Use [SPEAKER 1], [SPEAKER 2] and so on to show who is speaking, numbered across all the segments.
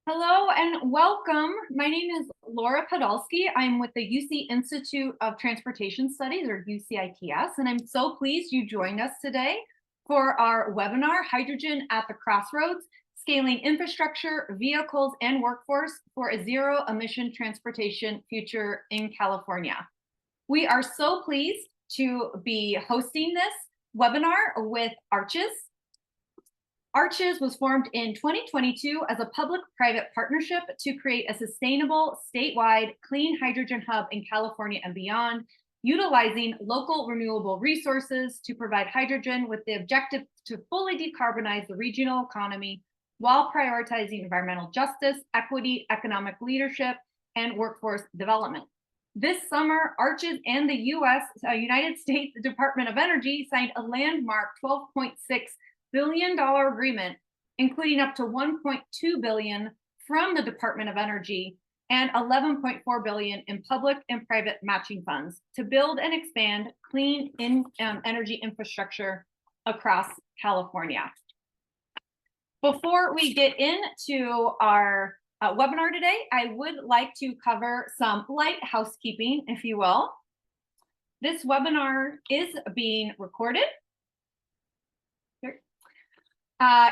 [SPEAKER 1] Hello and welcome. My name is Laura Podolsky. I'm with the UC Institute of Transportation Studies, or UCITS, and I'm so pleased you joined us today for our webinar, Hydrogen at the Crossroads, Scaling Infrastructure, Vehicles, and Workforce for a Zero-Emission Transportation Future in California. We are so pleased to be hosting this webinar with Arches. Arches was formed in 2022 as a public-private partnership to create a sustainable, statewide, clean hydrogen hub in California and beyond, utilizing local renewable resources to provide hydrogen with the objective to fully decarbonize the regional economy while prioritizing environmental justice, equity, economic leadership, and workforce development. This summer, Arches and the United States Department of Energy signed a landmark $12.6 billion agreement, including up to $1.2 billion from the Department of Energy and $11.4 billion in public and private matching funds to build and expand clean energy infrastructure across California. Before we get into our webinar today, I would like to cover some light housekeeping, if you will. This webinar is being recorded.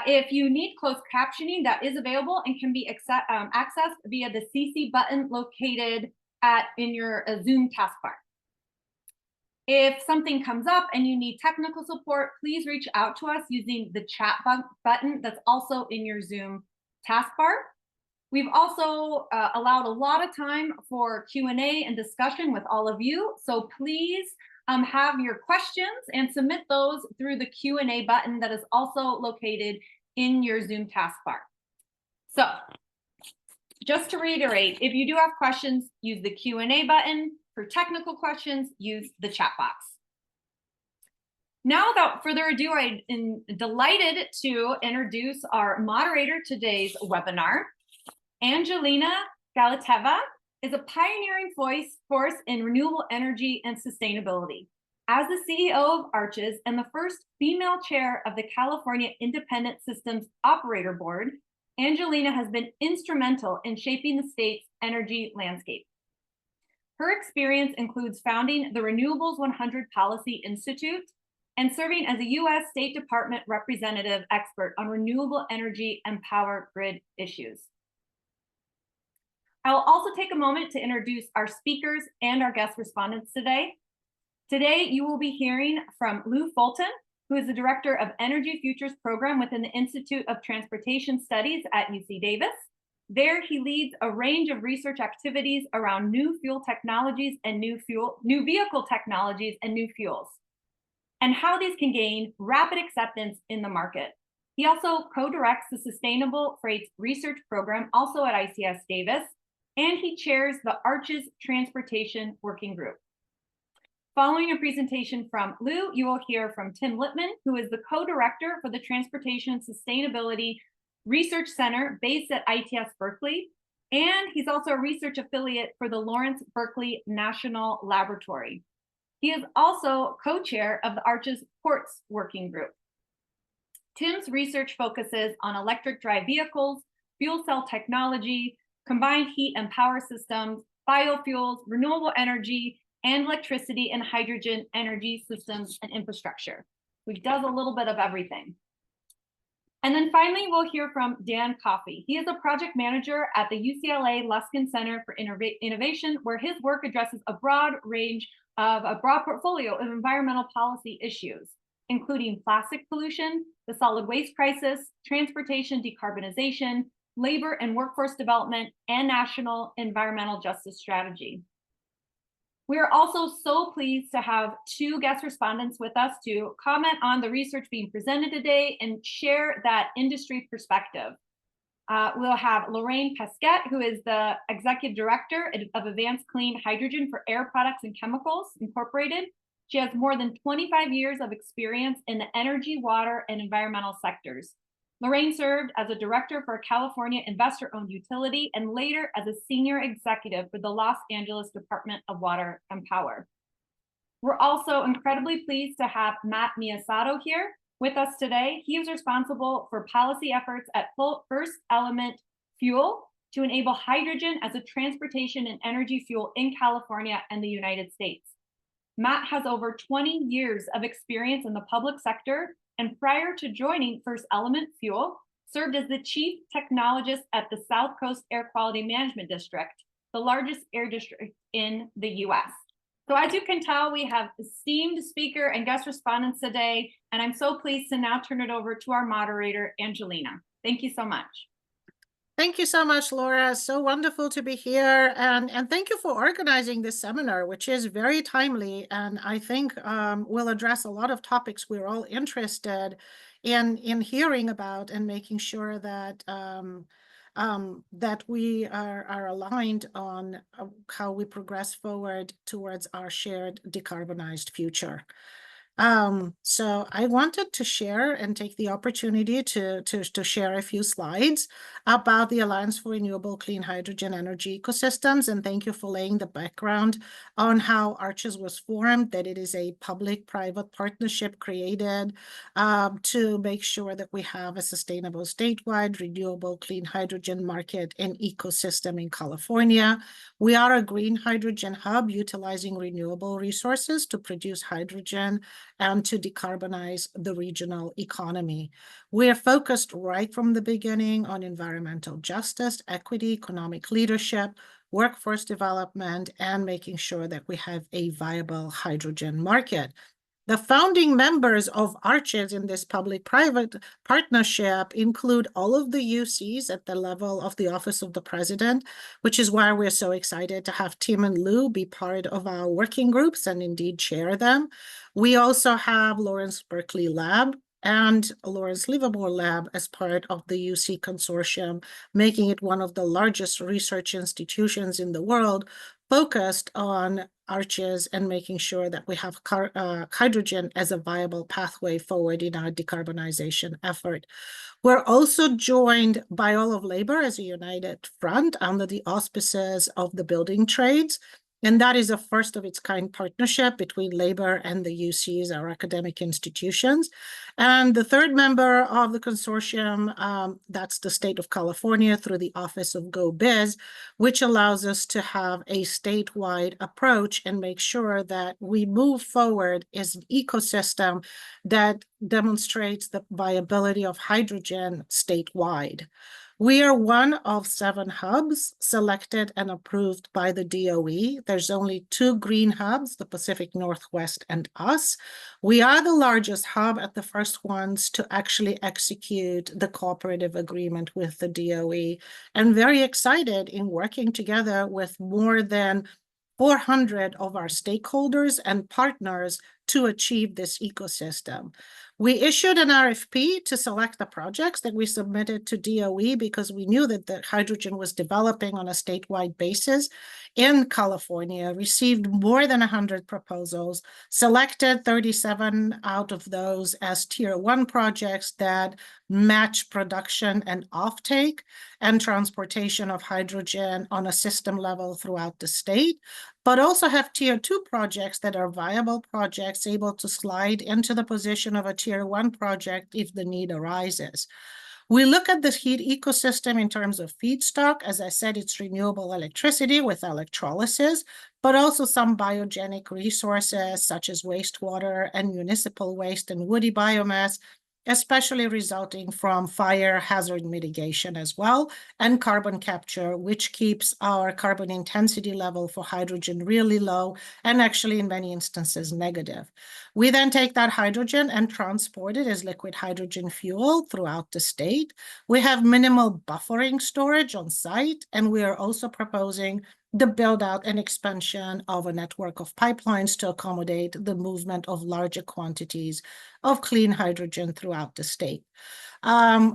[SPEAKER 1] If you need closed captioning, that is available and can be accessed via the CC button located in your Zoom taskbar. If something comes up and you need technical support, please reach out to us using the chat button that's also in your Zoom taskbar. We've also allowed a lot of time for Q&A and discussion with all of you, so please have your questions and submit those through the Q&A button that is also located in your Zoom taskbar. So just to reiterate, if you do have questions, use the Q&A button. For technical questions, use the chat box. Now, without further ado, I'm delighted to introduce our moderator today's webinar. Angelina Galateva is a pioneering force in renewable energy and sustainability. As the CEO of Arches and the first female chair of the California Independent Systems Operator Board, Angelina has been instrumental in shaping the state's energy landscape. Her experience includes founding the Renewables 100 Policy Institute and serving as a U.S. State Department representative expert on renewable energy and power grid issues. I will also take a moment to introduce our speakers and our guest respondents today. Today, you will be hearing from Lou Fulton, who is the Director of Energy Futures Program within the Institute of Transportation Studies at UC Davis. There, he leads a range of research activities around new fuel technologies and new vehicle technologies and new fuels, and how these can gain rapid acceptance in the market. He also co-directs the Sustainable Freights Research Program, also at ICS Davis, and he chairs the Arches Transportation Working Group. Following a presentation from Lou, you will hear from Tim Littman, who is the co-director for the Transportation Sustainability Research Center based at ITS Berkeley, and he's also a research affiliate for the Lawrence Berkeley National Laboratory. He is also co-chair of the Arches Ports Working Group. Tim's research focuses on electric drive vehicles, fuel cell technology, combined heat and power systems, biofuels, renewable energy, and electricity and hydrogen energy systems and infrastructure. He does a little bit of everything. And then finally, we'll hear from Dan Coffey. He is a project manager at the UCLA Luskin Center for Innovation, where his work addresses a broad portfolio of environmental policy issues, including plastic pollution, the solid waste crisis, transportation decarbonization, labor and workforce development, and national environmental justice strategy. We are also so pleased to have two guest respondents with us to comment on the research being presented today and share that industry perspective. We'll have Lorraine Pesquet, who is the Executive Director of Advanced Clean Hydrogen for Air Products and Chemicals Incorporated. She has more than 25 years of experience in the energy, water, and environmental sectors. Lorraine served as a director for a California investor-owned utility and later as a senior executive for the Los Angeles Department of Water and Power. We're also incredibly pleased to have Matt Miyasato here with us today. He is responsible for policy efforts at First Element fuel to enable hydrogen as a transportation and energy fuel in California and the United States. Matt has over 20 years of experience in the public sector, and prior to joining First Element Fuel, served as the chief technologist at the South Coast Air Quality Management District, the largest air district in the US. So as you can tell, we have esteemed speaker and guest respondents today, and I'm so pleased to now turn it over to our moderator, Angelina. Thank you so much.
[SPEAKER 2] Thank you so much, Laura. So wonderful to be here. And thank you for organizing this seminar, which is very timely. And I think will address a lot of topics we're all interested in hearing about and making sure that that we are aligned on how we progress forward towards our shared decarbonized future. So I wanted to share and take the opportunity to share a few slides about the Alliance for Renewable Clean Hydrogen Energy Ecosystems. And thank you for laying the background on how ARCHES was formed, that it is a public-private partnership created to make sure that we have a sustainable statewide renewable clean hydrogen market and ecosystem in California. We are a green hydrogen hub utilizing renewable resources to produce hydrogen and to decarbonize the regional economy. We are focused right from the beginning on environmental justice, equity, economic leadership, workforce development, and making sure that we have a viable hydrogen market. The founding members of ARCHES in this public-private partnership include all of the UCs at the level of the Office of the President, which is why we're so excited to have Tim and Lou be part of our working groups and indeed chair them. We also have Lawrence Berkeley Lab and Lawrence Livermore Lab as part of the UC consortium, making it one of the largest research institutions in the world focused on ARCHES and making sure that we have hydrogen as a viable pathway forward in our decarbonization effort. We're also joined by all of labor as a united front under the auspices of the building trades. And that is a first of its kind partnership between labor and the UCs, our academic institutions. And the third member of the consortium, that's the state of California through the Office of GoBiz, which allows us to have a statewide approach and make sure that we move forward as an ecosystem that demonstrates the viability of hydrogen statewide. We are one of 7 hubs selected and approved by the DOE. There's only 2 green hubs, the Pacific Northwest and us. We are the largest hub at the first ones to actually execute the cooperative agreement with the DOE, and very excited in working together with more than 400 of our stakeholders and partners to achieve this ecosystem. We issued an RFP to select the projects that we submitted to DOE because we knew that the hydrogen was developing on a statewide basis in California, received more than 100 proposals, selected 37 out of those as tier 1 projects that match production and offtake and transportation of hydrogen on a system level throughout the state, but also have tier 2 projects that are viable projects able to slide into the position of a tier 1 project if the need arises. We look at the heat ecosystem in terms of feedstock. As I said, it's renewable electricity with electrolysis, but also some biogenic resources such as wastewater and municipal waste and woody biomass, especially resulting from fire hazard mitigation as well, and carbon capture, which keeps our carbon intensity level for hydrogen really low and actually in many instances negative. We then take that hydrogen and transport it as liquid hydrogen fuel throughout the state. We have minimal buffering storage on site, and we are also proposing the build out and expansion of a network of pipelines to accommodate the movement of larger quantities of clean hydrogen throughout the state.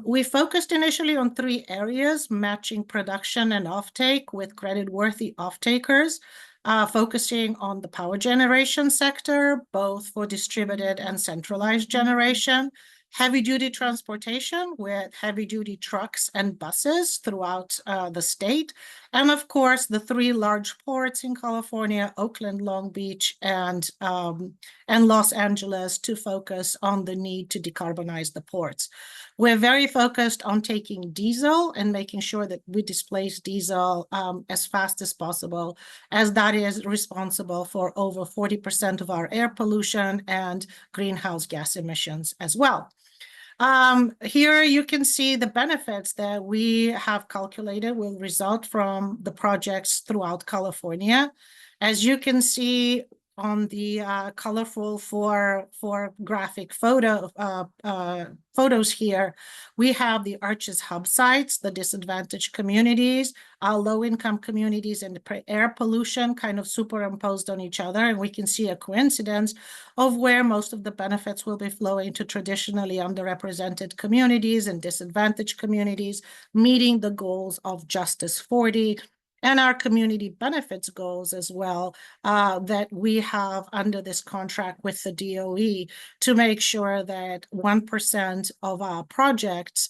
[SPEAKER 2] We focused initially on 3 areas: matching production and offtake with credit-worthy offtakers, focusing on the power generation sector, both for distributed and centralized generation, heavy-duty transportation with heavy-duty trucks and buses throughout the state, and of course, the 3 large ports in California, Oakland, Long Beach, and Los Angeles, to focus on the need to decarbonize the ports. We're very focused on taking diesel and making sure that we displace diesel as fast as possible, as that is responsible for over 40% of our air pollution and greenhouse gas emissions as well. Here you can see the benefits that we have calculated will result from the projects throughout California. As you can see on the colorful four graphic photos here, we have the Arches hub sites, the disadvantaged communities, low-income communities, and the air pollution kind of superimposed on each other. And we can see a coincidence of where most of the benefits will be flowing to traditionally underrepresented communities and disadvantaged communities, meeting the goals of Justice 40 and our community benefits goals as well, that we have under this contract with the DOE to make sure that 1% of our projects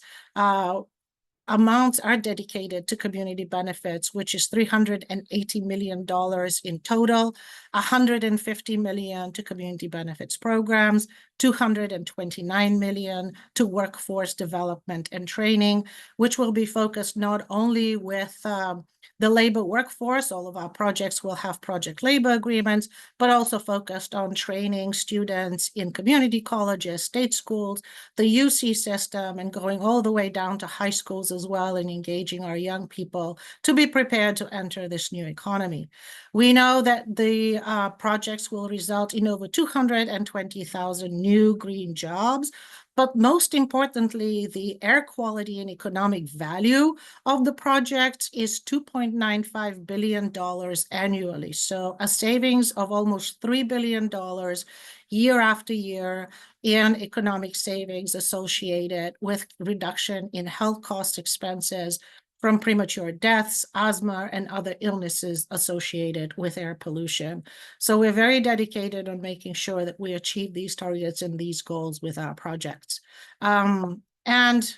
[SPEAKER 2] amounts are dedicated to community benefits, which is $380 million in total, $150 million to community benefits programs, $229 million to workforce development and training, which will be focused not only with the labor workforce, all of our projects will have project labor agreements, but also focused on training students in community colleges, state schools, the UC system, and going all the way down to high schools as well, and engaging our young people to be prepared to enter this new economy. We know that the projects will result in over 220,000 new green jobs, but most importantly, the air quality and economic value of the project is $2.95 billion annually. So a savings of almost $3 billion year after year in economic savings associated with reduction in health cost expenses from premature deaths, asthma, and other illnesses associated with air pollution. So we're very dedicated on making sure that we achieve these targets and these goals with our projects. And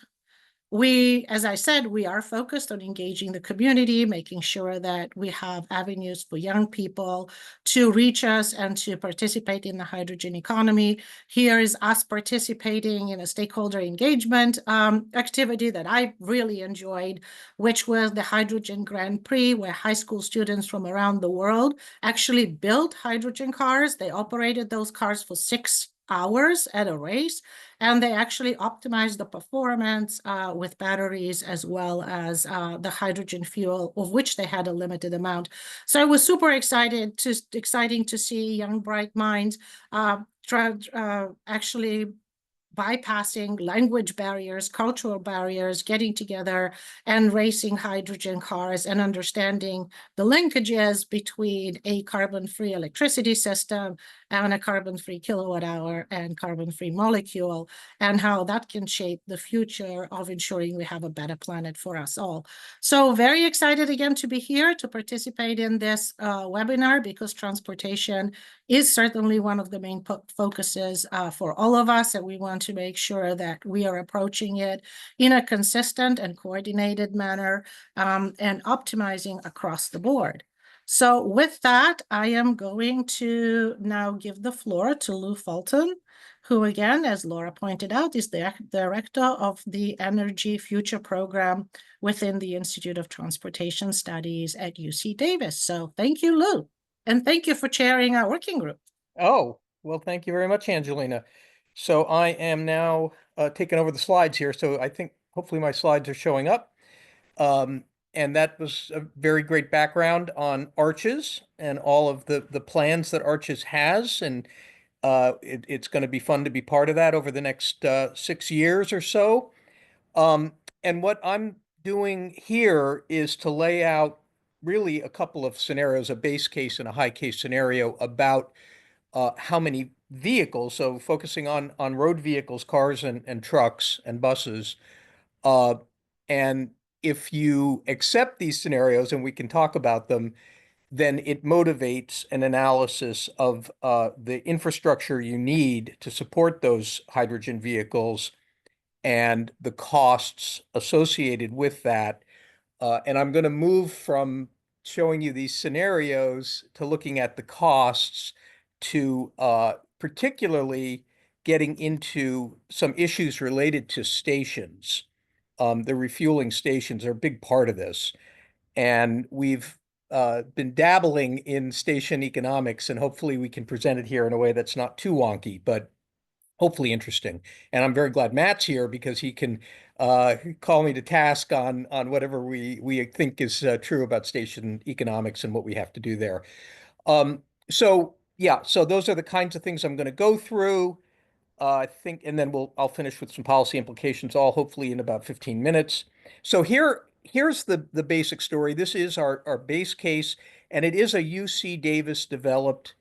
[SPEAKER 2] we, as I said, we are focused on engaging the community, making sure that we have avenues for young people to reach us and to participate in the hydrogen economy. Here is us participating in a stakeholder engagement activity that I really enjoyed, which was the Hydrogen Grand Prix, where high school students from around the world actually built hydrogen cars. They operated those cars for 6 hours at a race, and they actually optimized the performance with batteries as well as the hydrogen fuel, of which they had a limited amount. So it was super exciting to see young bright minds actually bypassing language barriers, cultural barriers, getting together and racing hydrogen cars and understanding the linkages between a carbon-free electricity system and a carbon-free kilowatt hour and carbon-free molecule, and how that can shape the future of ensuring we have a better planet for us all. So very excited again to be here to participate in this webinar, because transportation is certainly one of the main focuses for all of us, and we want to make sure that we are approaching it in a consistent and coordinated manner and optimizing across the board. So with that, I am going to now give the floor to Lou Fulton, who again, as Laura pointed out, is the director of the Energy Future Program within the Institute of Transportation Studies at UC Davis. So thank you, Lou. And thank you for chairing our working group.
[SPEAKER 3] Oh, well, thank you very much, Angelina. So I am now taking over the slides here. So I think hopefully my slides are showing up. And that was a very great background on Arches and all of the plans that Arches has. And it's going to be fun to be part of that over the next 6 years or so. And what I'm doing here is to lay out really a couple of scenarios, a base case and a high case scenario about how many vehicles, so focusing on road vehicles, cars and trucks and buses. And if you accept these scenarios, and we can talk about them, then it motivates an analysis of the infrastructure you need to support those hydrogen vehicles and the costs associated with that. And I'm going to move from showing you these scenarios to looking at the costs to particularly getting into some issues related to stations. The refueling stations are a big part of this. And we've been dabbling in station economics, and hopefully we can present it here in a way that's not too wonky, but hopefully interesting. And I'm very glad Matt's here because he can call me to task on whatever we think is true about station economics and what we have to do there. So yeah, so those are the kinds of things I'm going to go through. I think, and then I'll finish with some policy implications, all hopefully in about 15 minutes. So here's the basic story. This is our base case, and it is a UC Davis developed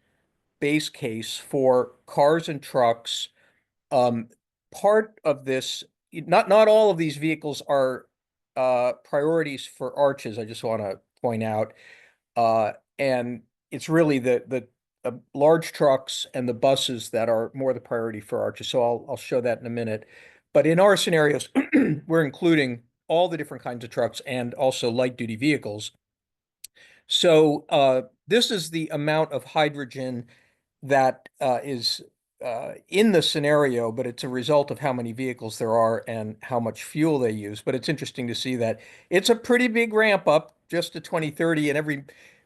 [SPEAKER 3] base case for cars and trucks. Part of this, not all of these vehicles are priorities for arches. I just want to point out, and it's really the large trucks and the buses that are more the priority for arches. So I'll show that in a minute. But in our scenarios, we're including all the different kinds of trucks and also light duty vehicles. So this is the amount of hydrogen that is in the scenario, but it's a result of how many vehicles there are and how much fuel they use. But it's interesting to see that it's a pretty big ramp up just to 2030, and every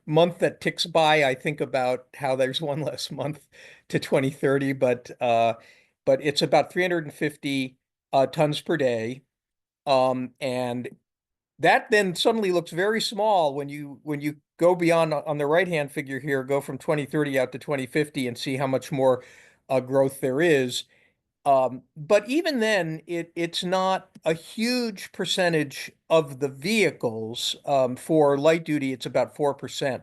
[SPEAKER 3] month that ticks by, I think about how there's one less month to 2030, but it's about 350 tons per day, and that then suddenly looks very small when you go beyond on the right-hand figure here, go from 2030 out to 2050 and see how much more growth there is. But even then, it's not a huge percentage of the vehicles. For light duty, it's about 4%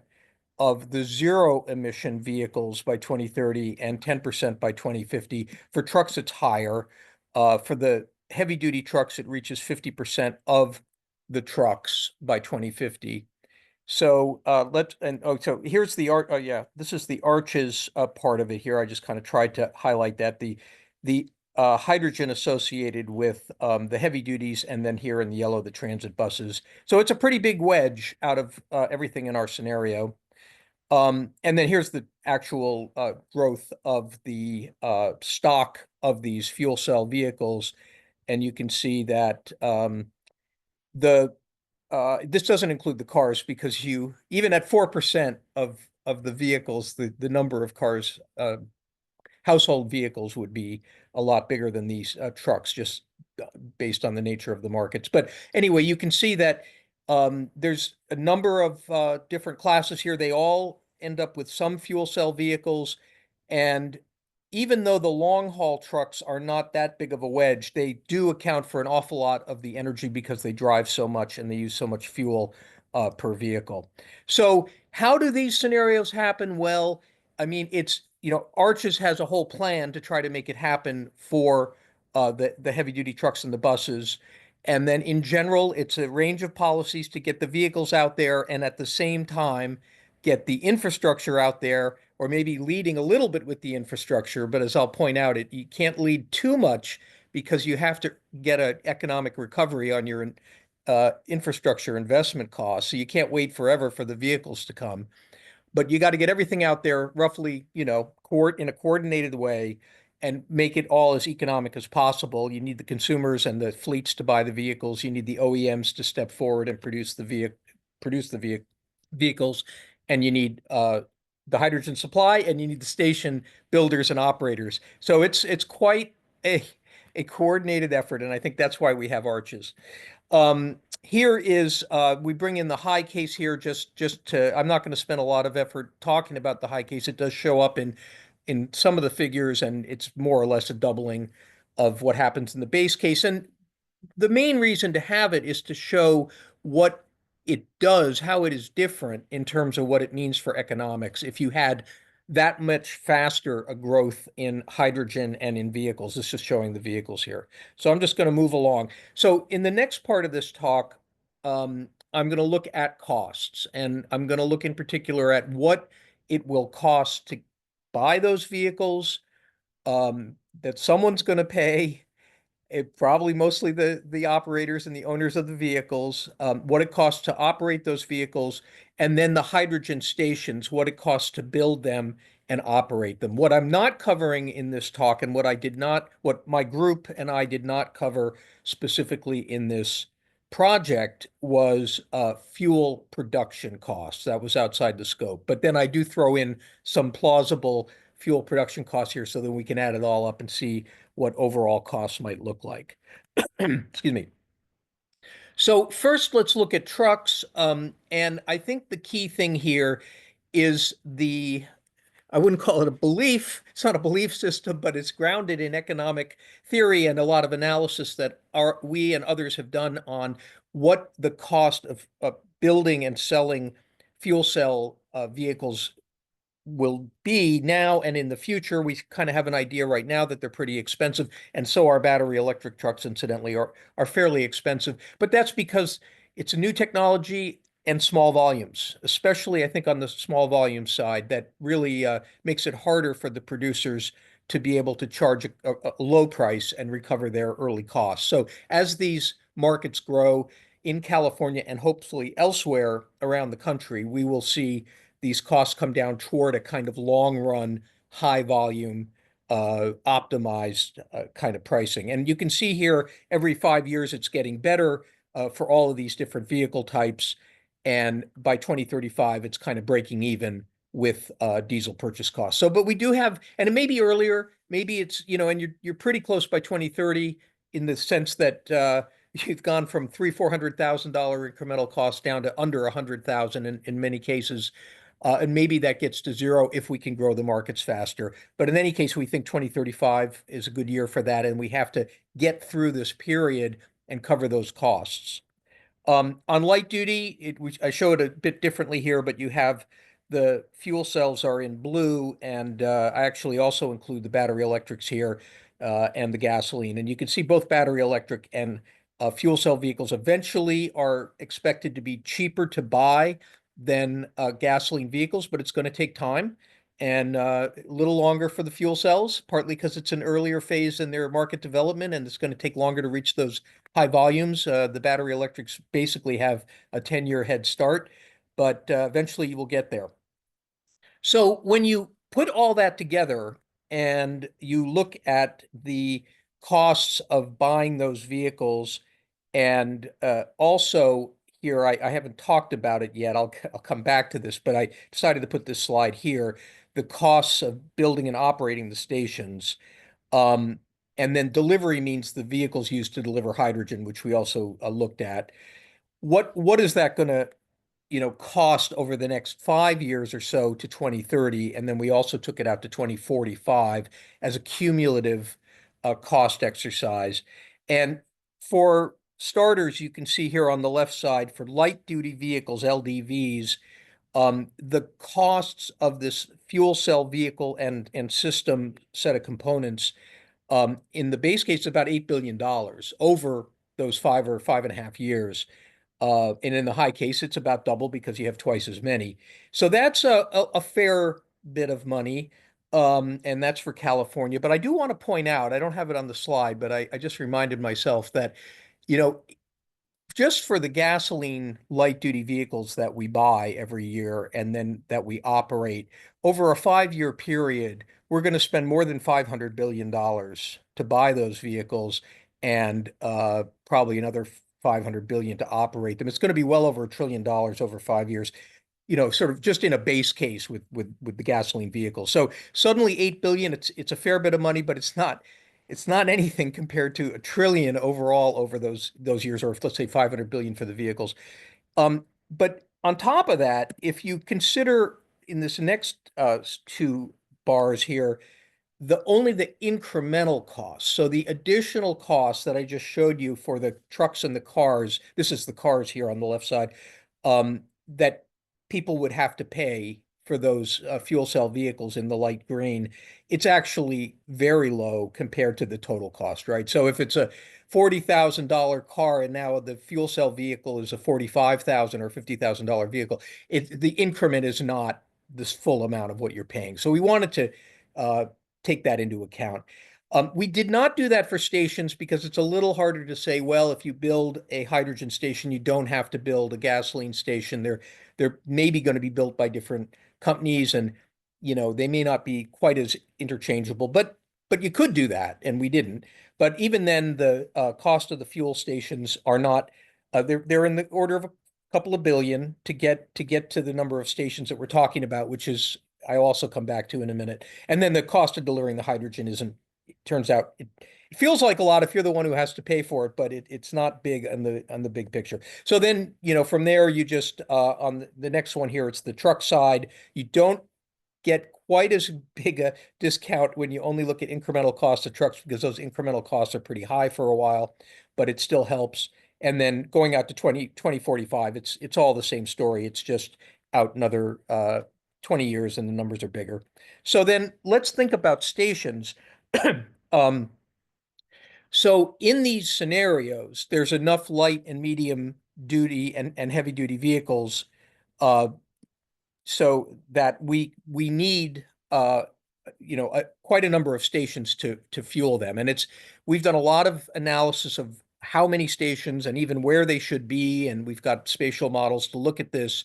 [SPEAKER 3] of the zero emission vehicles by 2030 and 10% by 2050. For trucks, it's higher. For the heavy duty trucks, it reaches 50% of the trucks by 2050. So so here's the art. Oh yeah, this is the arches part of it here. I just kind of tried to highlight that the hydrogen associated with the heavy duties, and then here in the yellow, the transit buses. So it's a pretty big wedge out of everything in our scenario. And then here's the actual growth of the stock of these fuel cell vehicles, and you can see that this doesn't include the cars, because even at 4% of the vehicles, the number of cars, household vehicles would be a lot bigger than these trucks, just based on the nature of the markets. But anyway, you can see that there's a number of different classes here. They all end up with some fuel cell vehicles, and even though the long haul trucks are not that big of a wedge, they do account for an awful lot of the energy because they drive so much and they use so much fuel per vehicle. So how do these scenarios happen? Well, I mean, Arches has a whole plan to try to make it happen for the heavy duty trucks and the buses. And then in general, it's a range of policies to get the vehicles out there and at the same time get the infrastructure out there, or maybe leading a little bit with the infrastructure. But as I'll point out, you can't lead too much because you have to get an economic recovery on your infrastructure investment costs. So you can't wait forever for the vehicles to come. But you got to get everything out there roughly, in a coordinated way and make it all as economic as possible. You need the consumers and the fleets to buy the vehicles. You need the OEMs to step forward and produce the vehicles, and you need the hydrogen supply, and you need the station builders and operators. So it's quite a coordinated effort, and I think that's why we have arches. Here is we bring in the high case here just to, I'm not going to spend a lot of effort talking about the high case. It does show up in some of the figures, and it's more or less a doubling of what happens in the base case. And the main reason to have it is to show what it does, how it is different in terms of what it means for economics if you had that much faster a growth in hydrogen and in vehicles. This is showing the vehicles here. So I'm just going to move along. So in the next part of this talk, I'm going to look at costs, and I'm going to look in particular at what it will cost to buy those vehicles, that someone's going to pay. Probably mostly the operators and the owners of the vehicles, what it costs to operate those vehicles, and then the hydrogen stations, what it costs to build them and operate them. What I'm not covering in this talk, and what my group and I did not cover specifically in this project, was fuel production costs. That was outside the scope. But then I do throw in some plausible fuel production costs here so that we can add it all up and see what overall costs might look like. Excuse me. So first, let's look at trucks. And I think the key thing here is I wouldn't call it a belief. It's not a belief system, but it's grounded in economic theory and a lot of analysis that we and others have done on what the cost of building and selling fuel cell vehicles will be now and in the future. We kind of have an idea right now that they're pretty expensive, and so our battery electric trucks, incidentally, are fairly expensive. But that's because it's a new technology and small volumes, especially I think on the small volume side, that really makes it harder for the producers to be able to charge a low price and recover their early costs. So as these markets grow in California and hopefully elsewhere around the country, we will see these costs come down toward a kind of long run, high volume, optimized kind of pricing. And you can see here every 5 years it's getting better for all of these different vehicle types. And by 2035, it's kind of breaking even with diesel purchase costs. So, but we do have, and it may be earlier, maybe it's, and you're pretty close by 2030 in the sense that you've gone from $300,000-$400,000 incremental costs down to under 100,000 in many cases. And maybe that gets to zero if we can grow the markets faster. But in any case, we think 2035 is a good year for that, and we have to get through this period and cover those costs. On light duty, I show it a bit differently here, but you have the fuel cells are in blue, and I actually also include the battery electrics here and the gasoline. And you can see both battery electric and fuel cell vehicles eventually are expected to be cheaper to buy than gasoline vehicles, but it's going to take time and a little longer for the fuel cells, partly because it's an earlier phase in their market development and it's going to take longer to reach those high volumes. The battery electrics basically have a 10-year head start, but eventually you will get there. So when you put all that together and you look at the costs of buying those vehicles, and also here, I haven't talked about it yet. I'll come back to this, but I decided to put this slide here, the costs of building and operating the stations. And then delivery means the vehicles used to deliver hydrogen, which we also looked at. What is that going to cost over the next 5 years or so to 2030? And then we also took it out to 2045 as a cumulative cost exercise. And for starters, you can see here on the left side for light duty vehicles, LDVs, the costs of this fuel cell vehicle and system set of components in the base case, about $8 billion over those 5 or 5.5 years. And in the high case, it's about double because you have twice as many. So that's a fair bit of money. And that's for California. But I do want to point out, I don't have it on the slide, but I just reminded myself that, just for the gasoline light duty vehicles that we buy every year and then that we operate over a 5-year period, we're going to spend more than $500 billion to buy those vehicles and probably another $500 billion to operate them. It's going to be well over $1 trillion over 5 years, sort of just in a base case with the gasoline vehicle. So suddenly $8 billion, it's a fair bit of money, but it's not anything compared to $1 trillion overall over those years, or let's say $500 billion for the vehicles. But on top of that, if you consider in this next two bars here, only the incremental costs. So the additional costs that I just showed you for the trucks and the cars, this is the cars here on the left side, that people would have to pay for those fuel cell vehicles in the light green, it's actually very low compared to the total cost, right? So if it's a $40,000 car and now the fuel cell vehicle is a $45,000 or $50,000 vehicle, the increment is not this full amount of what you're paying. So we wanted to take that into account. We did not do that for stations because it's a little harder to say, well, if you build a hydrogen station, you don't have to build a gasoline station. They're maybe going to be built by different companies, and they may not be quite as interchangeable, but you could do that, and we didn't. But even then, the cost of the fuel stations are not, they're in the order of a couple of billion to get to the number of stations that we're talking about, which is, I also come back to in a minute. And then the cost of delivering the hydrogen isn't, it turns out, it feels like a lot if you're the one who has to pay for it, but it's not big on the big picture. So then, from there, you just on the next one here, it's the truck side. You don't get quite as big a discount when you only look at incremental costs of trucks, because those incremental costs are pretty high for a while, but it still helps. And then going out to 2045, it's all the same story. It's just out another 20 years and the numbers are bigger. So then let's think about stations. So in these scenarios, there's enough light and medium duty and heavy duty vehicles, so that we need quite a number of stations to fuel them. And we've done a lot of analysis of how many stations and even where they should be, and we've got spatial models to look at this.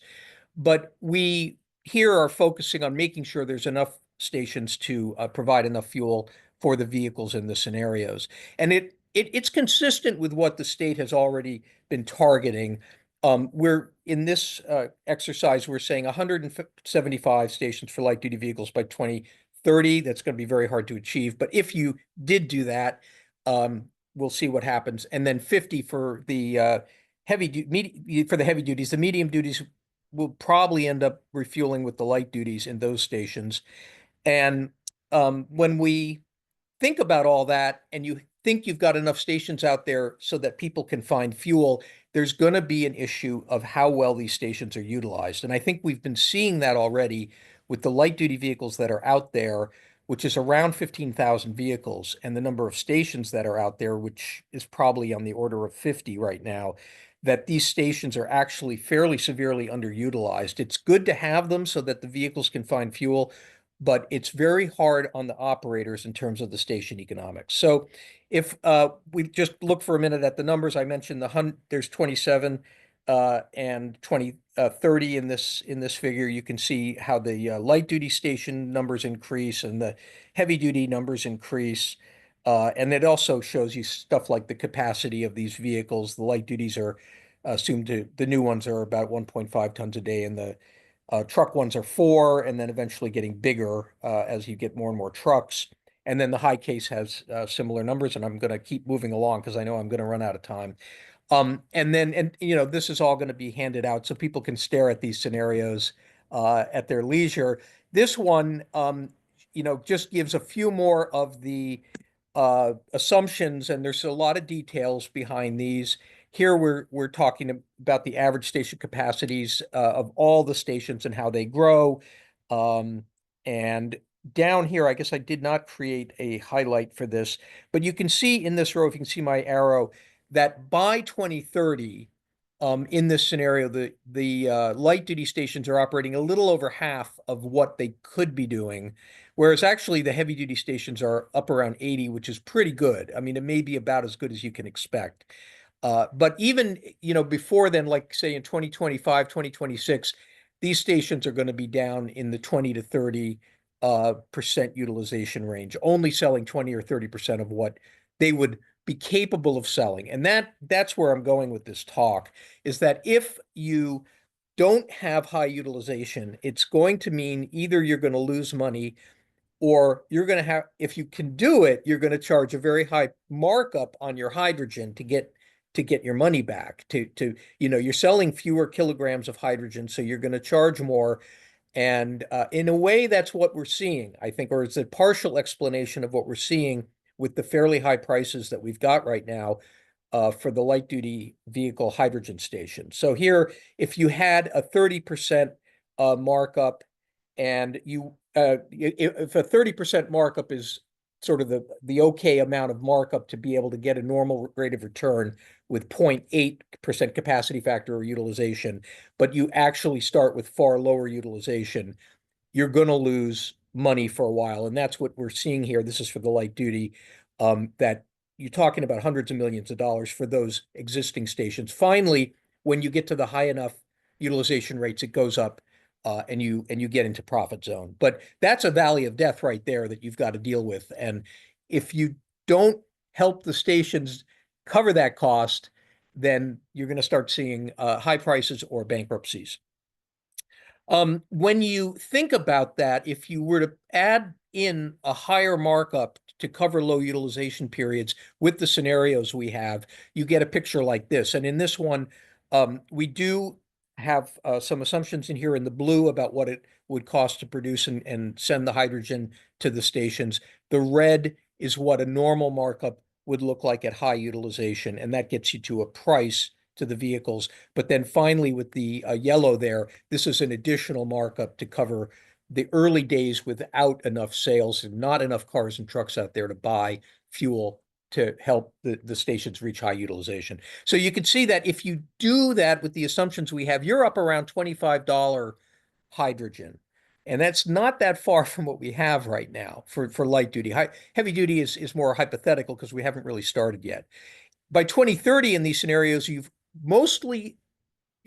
[SPEAKER 3] But we here are focusing on making sure there's enough stations to provide enough fuel for the vehicles in the scenarios. And it's consistent with what the state has already been targeting. We're in this exercise, we're saying 175 stations for light duty vehicles by 2030. That's going to be very hard to achieve. But if you did do that, we'll see what happens. And then 50 for the heavy duties. The medium duties will probably end up refueling with the light duties in those stations. And when we think about all that, and you think you've got enough stations out there so that people can find fuel, there's going to be an issue of how well these stations are utilized. And I think we've been seeing that already with the light duty vehicles that are out there, which is around 15,000 vehicles, and the number of stations that are out there, which is probably on the order of 50 right now, that these stations are actually fairly severely underutilized. It's good to have them so that the vehicles can find fuel, but it's very hard on the operators in terms of the station economics. So if we just look for a minute at the numbers, I mentioned there's 27 and 30 in this figure. You can see how the light duty station numbers increase and the heavy duty numbers increase. And it also shows you stuff like the capacity of these vehicles. The light duties are the new ones are about 1.5 tons a day, and the truck ones are 4, and then eventually getting bigger as you get more and more trucks. And then the high case has similar numbers, and I'm going to keep moving along because I know I'm going to run out of time. And this is all going to be handed out so people can stare at these scenarios at their leisure. This one, just gives a few more of the assumptions, and there's a lot of details behind these. Here we're talking about the average station capacities of all the stations and how they grow. And down here, I guess I did not create a highlight for this, but you can see in this row, if you can see my arrow, that by 2030, in this scenario, the light duty stations are operating a little over half of what they could be doing, whereas actually the heavy duty stations are up around 80, which is pretty good. I mean, it may be about as good as you can expect. But even, before then, like say in 2025, 2026, these stations are going to be down in the 20 to 30% utilization range, only selling 20 or 30% of what they would be capable of selling. And that's where I'm going with this talk, is that if you don't have high utilization, it's going to mean either you're going to lose money, or you're going to have, if you can do it, you're going to charge a very high markup on your hydrogen to get your money back. You're selling fewer kilograms of hydrogen, so you're going to charge more. And in a way, that's what we're seeing, I think, or it's a partial explanation of what we're seeing with the fairly high prices that we've got right now for the light duty vehicle hydrogen station. So here, if you had a 30% markup, and if a 30% markup is sort of the okay amount of markup to be able to get a normal rate of return with 0.8% capacity factor or utilization, but you actually start with far lower utilization, you're going to lose money for a while. And that's what we're seeing here. This is for the light duty, that you're talking about hundreds of millions of dollars for those existing stations. Finally, when you get to the high enough utilization rates, it goes up and you get into profit zone. But that's a valley of death right there that you've got to deal with. And if you don't help the stations cover that cost, then you're going to start seeing high prices or bankruptcies. When you think about that, if you were to add in a higher markup to cover low utilization periods with the scenarios we have, you get a picture like this. And in this one, we do have some assumptions in here in the blue about what it would cost to produce and send the hydrogen to the stations. The red is what a normal markup would look like at high utilization, and that gets you to a price to the vehicles. But then finally, with the yellow there, this is an additional markup to cover the early days without enough sales and not enough cars and trucks out there to buy fuel to help the stations reach high utilization. So you can see that if you do that with the assumptions we have, you're up around $25 hydrogen. And that's not that far from what we have right now for light duty. Heavy duty is more hypothetical because we haven't really started yet. By 2030 in these scenarios, you've mostly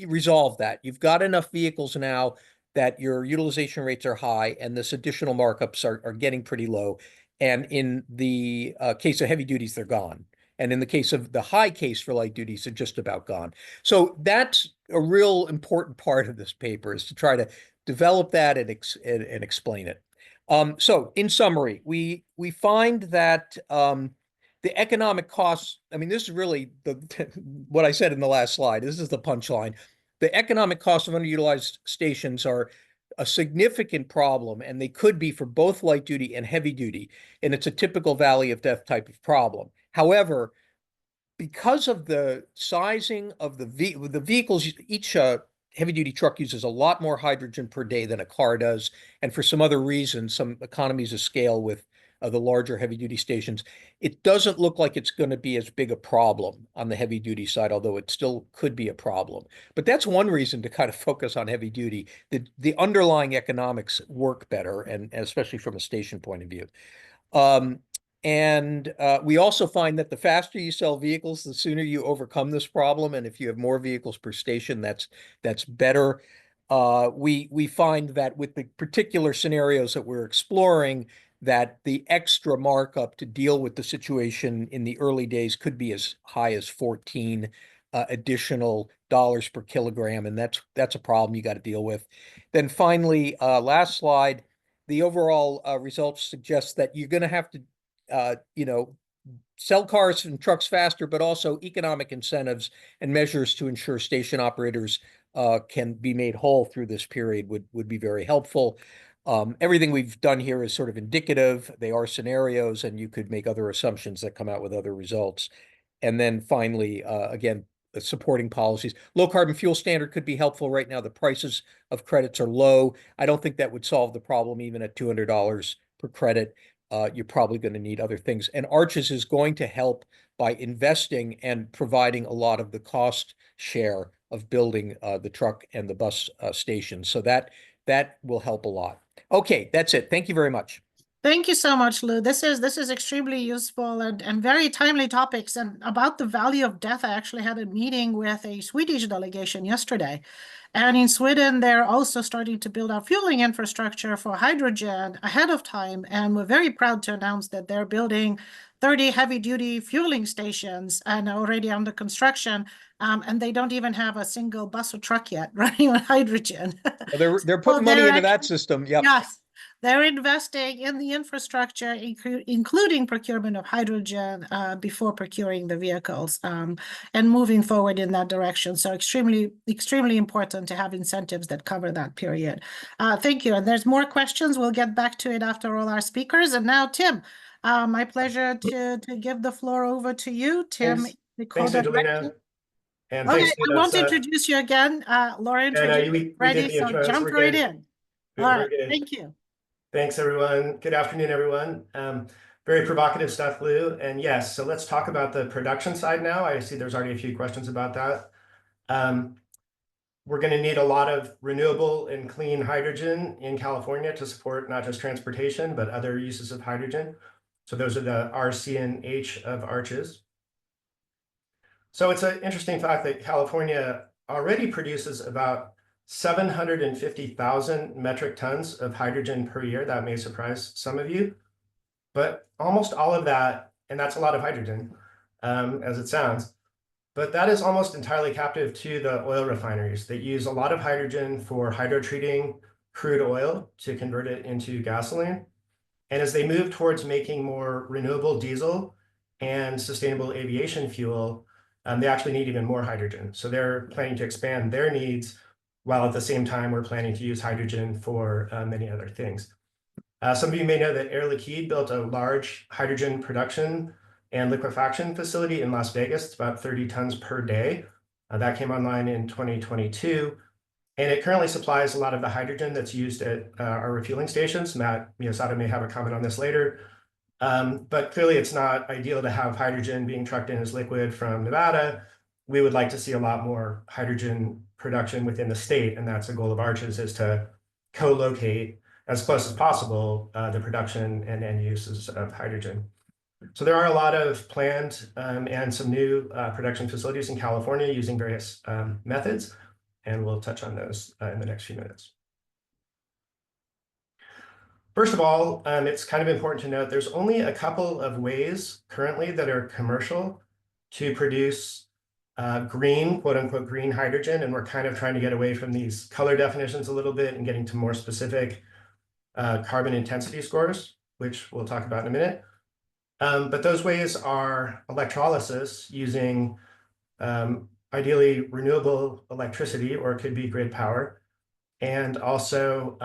[SPEAKER 3] resolved that. You've got enough vehicles now that your utilization rates are high and this additional markups are getting pretty low. And in the case of heavy duties, they're gone. And in the case of the high case for light duties, they're just about gone. So that's a real important part of this paper, is to try to develop that and explain it. So in summary, we find that the economic costs, I mean, this is really what I said in the last slide. This is the punchline. The economic costs of underutilized stations are a significant problem, and they could be for both light duty and heavy duty. And it's a typical valley of death type of problem. However, because of the sizing of the vehicles, each heavy duty truck uses a lot more hydrogen per day than a car does. And for some other reasons, some economies of scale with the larger heavy duty stations, it doesn't look like it's going to be as big a problem on the heavy duty side, although it still could be a problem. But that's one reason to kind of focus on heavy duty. The underlying economics work better, and especially from a station point of view. We also find that the faster you sell vehicles, the sooner you overcome this problem. And if you have more vehicles per station, that's better. We find that with the particular scenarios that we're exploring, that the extra markup to deal with the situation in the early days could be as high as 14 additional dollars per kilogram, and that's a problem you got to deal with. Then finally, last slide, the overall results suggest that you're going to have to sell cars and trucks faster, but also economic incentives and measures to ensure station operators can be made whole through this period would be very helpful. Everything we've done here is sort of indicative. They are scenarios, and you could make other assumptions that come out with other results. And then finally, again, the supporting policies. Low carbon fuel standard could be helpful. Right now, the prices of credits are low. I don't think that would solve the problem even at $200 per credit. You're probably going to need other things. And Arches is going to help by investing and providing a lot of the cost share of building the truck and the bus stations. So that will help a lot. Okay, that's it. Thank you very much.
[SPEAKER 2] Thank you so much, Lou. This is extremely useful and very timely topics. And about the valley of death, I actually had a meeting with a Swedish delegation yesterday. And in Sweden, they're also starting to build out fueling infrastructure for hydrogen ahead of time. And we're very proud to announce that they're building 30 heavy-duty fueling stations and already under construction. And they don't even have a single bus or truck yet running on hydrogen.
[SPEAKER 3] Well, they're putting money into that system. Yep.
[SPEAKER 2] Yes. They're investing in the infrastructure, including procurement of hydrogen before procuring the vehicles and moving forward in that direction. So extremely, extremely important to have incentives that cover that period. Thank you. And there's more questions. We'll get back to it after all our speakers. And now, Tim, my pleasure to give the floor over to you. Tim,
[SPEAKER 4] thanks Angelina. And
[SPEAKER 2] okay,
[SPEAKER 4] thanks
[SPEAKER 2] I won't introduce you again. Laura introduced you already, so jump right in. All right, thank you.
[SPEAKER 4] Thanks, everyone. Good afternoon, everyone. Very provocative stuff, Lou. And yes, so let's talk about the production side now. I see there's already a few questions about that. We're going to need a lot of renewable and clean hydrogen in California to support not just transportation, but other uses of hydrogen. So those are the R, C, and H of Arches. So it's an interesting fact that California already produces about 750,000 metric tons of hydrogen per year. That may surprise some of you, but almost all of that, and that's a lot of hydrogen, as it sounds, but that is almost entirely captive to the oil refineries that use a lot of hydrogen for hydrotreating crude oil to convert it into gasoline. And as they move towards making more renewable diesel and sustainable aviation fuel, they actually need even more hydrogen. So they're planning to expand their needs, while at the same time we're planning to use hydrogen for many other things. Some of you may know that Air Liquide built a large hydrogen production and liquefaction facility in Las Vegas. It's about 30 tons per day. That came online in 2022. And it currently supplies a lot of the hydrogen that's used at our refueling stations. Matt Miyasada may have a comment on this later. But clearly it's not ideal to have hydrogen being trucked in as liquid from Nevada. We would like to see a lot more hydrogen production within the state. And that's a goal of Arches, is to co-locate as close as possible the production and end uses of hydrogen. So there are a lot of planned and some new production facilities in California using various methods, and we'll touch on those in the next few minutes. First of all, it's kind of important to note there's only a couple of ways currently that are commercial to produce green, quote unquote, green hydrogen, and we're kind of trying to get away from these color definitions a little bit and getting to more specific carbon intensity scores, which we'll talk about in a minute. But those ways are electrolysis using ideally renewable electricity, or it could be grid power. And also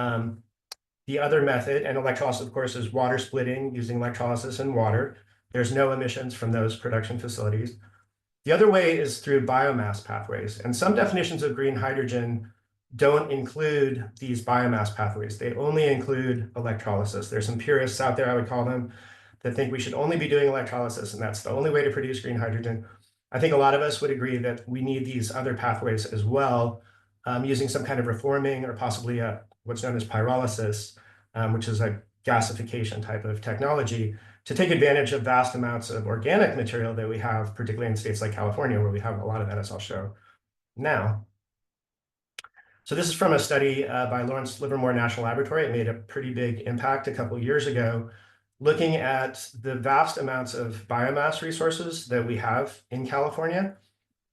[SPEAKER 4] the other method, and electrolysis, of course, is water splitting using electrolysis and water. There's no emissions from those production facilities. The other way is through biomass pathways. And some definitions of green hydrogen don't include these biomass pathways. They only include electrolysis. There's some purists out there, I would call them, that think we should only be doing electrolysis, and that's the only way to produce green hydrogen. I think a lot of us would agree that we need these other pathways as well, using some kind of reforming or possibly what's known as pyrolysis, which is a gasification type of technology, to take advantage of vast amounts of organic material that we have, particularly in states like California, where we have a lot of that, as I'll show now. So this is from a study by Lawrence Livermore National Laboratory. It made a pretty big impact a couple years ago, looking at the vast amounts of biomass resources that we have in California.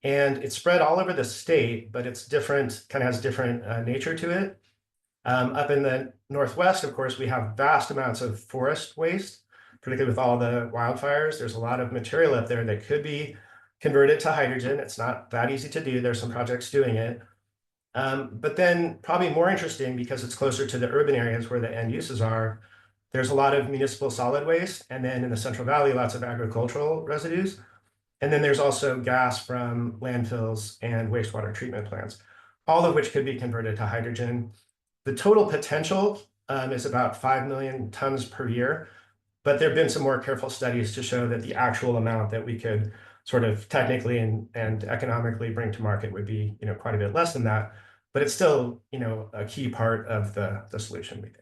[SPEAKER 4] And it's spread all over the state, but it's different, kind of has different nature to it. Up in the Northwest, of course, we have vast amounts of forest waste, particularly with all the wildfires. There's a lot of material up there that could be converted to hydrogen. It's not that easy to do. There's some projects doing it. But then probably more interesting, because it's closer to the urban areas where the end uses are, there's a lot of municipal solid waste. And then in the Central Valley, lots of agricultural residues. And then there's also gas from landfills and wastewater treatment plants, all of which could be converted to hydrogen. The total potential is about 5 million tons per year, but there have been some more careful studies to show that the actual amount that we could sort of technically and economically bring to market would be, quite a bit less than that. But it's still, a key part of the solution, we think.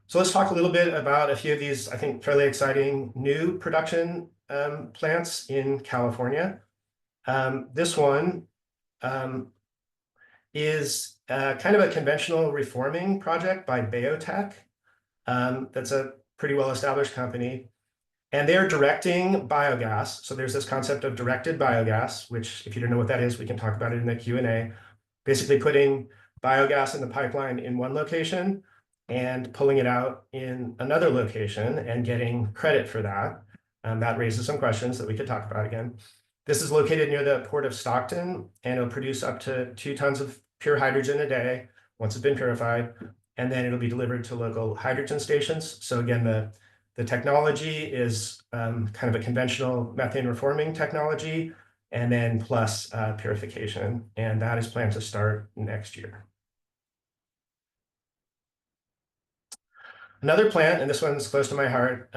[SPEAKER 4] So let's talk a little bit about a few of these, I think, fairly exciting new production plants in California. This one is kind of a conventional reforming project by Biotech. That's a pretty well-established company. And they're directing biogas. So there's this concept of directed biogas, which, if you don't know what that is, we can talk about it in the Q&A. Basically putting biogas in the pipeline in one location and pulling it out in another location and getting credit for that. That raises some questions that we could talk about again. This is located near the port of Stockton, and it'll produce up to 2 tons of pure hydrogen a day once it's been purified, and then it'll be delivered to local hydrogen stations. So again, the technology is kind of a conventional methane reforming technology, and then plus purification, and that is planned to start next year. Another plant, and this one's close to my heart,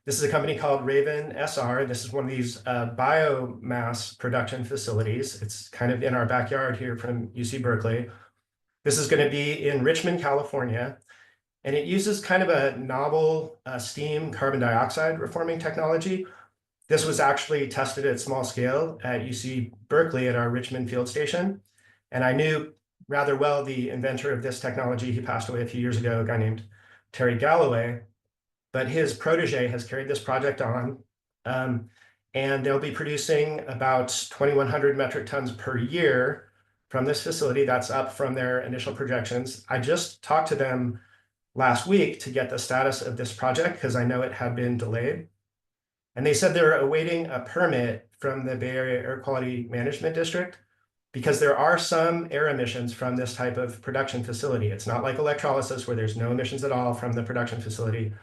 [SPEAKER 4] this is a company called Raven SR. This is one of these biomass production facilities. It's kind of in our backyard here from UC Berkeley. This is going to be in Richmond, California, and it uses kind of a novel steam carbon dioxide reforming technology. This was actually tested at small scale at UC Berkeley at our Richmond field station. And I knew rather well the inventor of this technology. He passed away a few years ago, a guy named Terry Galloway. But his protege has carried this project on. And they'll be producing about 2,100 metric tons per year from this facility. That's up from their initial projections. I just talked to them last week to get the status of this project because I know it had been delayed. And they said they're awaiting a permit from the Bay Area Air Quality Management District because there are some air emissions from this type of production facility. It's not like electrolysis where there's no emissions at all from the production facility.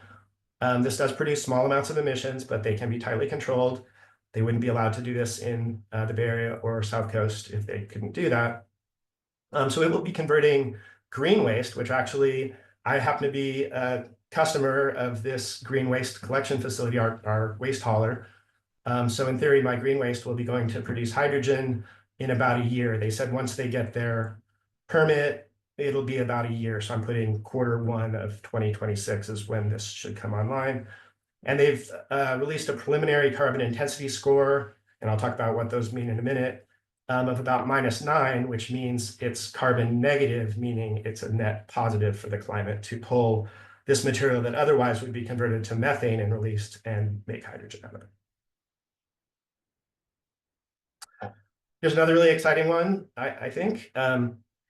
[SPEAKER 4] This does produce small amounts of emissions, but they can be tightly controlled. They wouldn't be allowed to do this in the Bay Area or South Coast if they couldn't do that. So it will be converting green waste, which actually I happen to be a customer of this green waste collection facility, our waste hauler. So in theory, my green waste will be going to produce hydrogen in about a year. They said once they get their permit, it'll be about a year. So I'm putting Q1 of 2026 is when this should come online. And they've released a preliminary carbon intensity score, and I'll talk about what those mean in a minute, of about -9, which means it's carbon negative, meaning it's a net positive for the climate to pull this material that otherwise would be converted to methane and released and make hydrogen out of it. Here's another really exciting one, I think.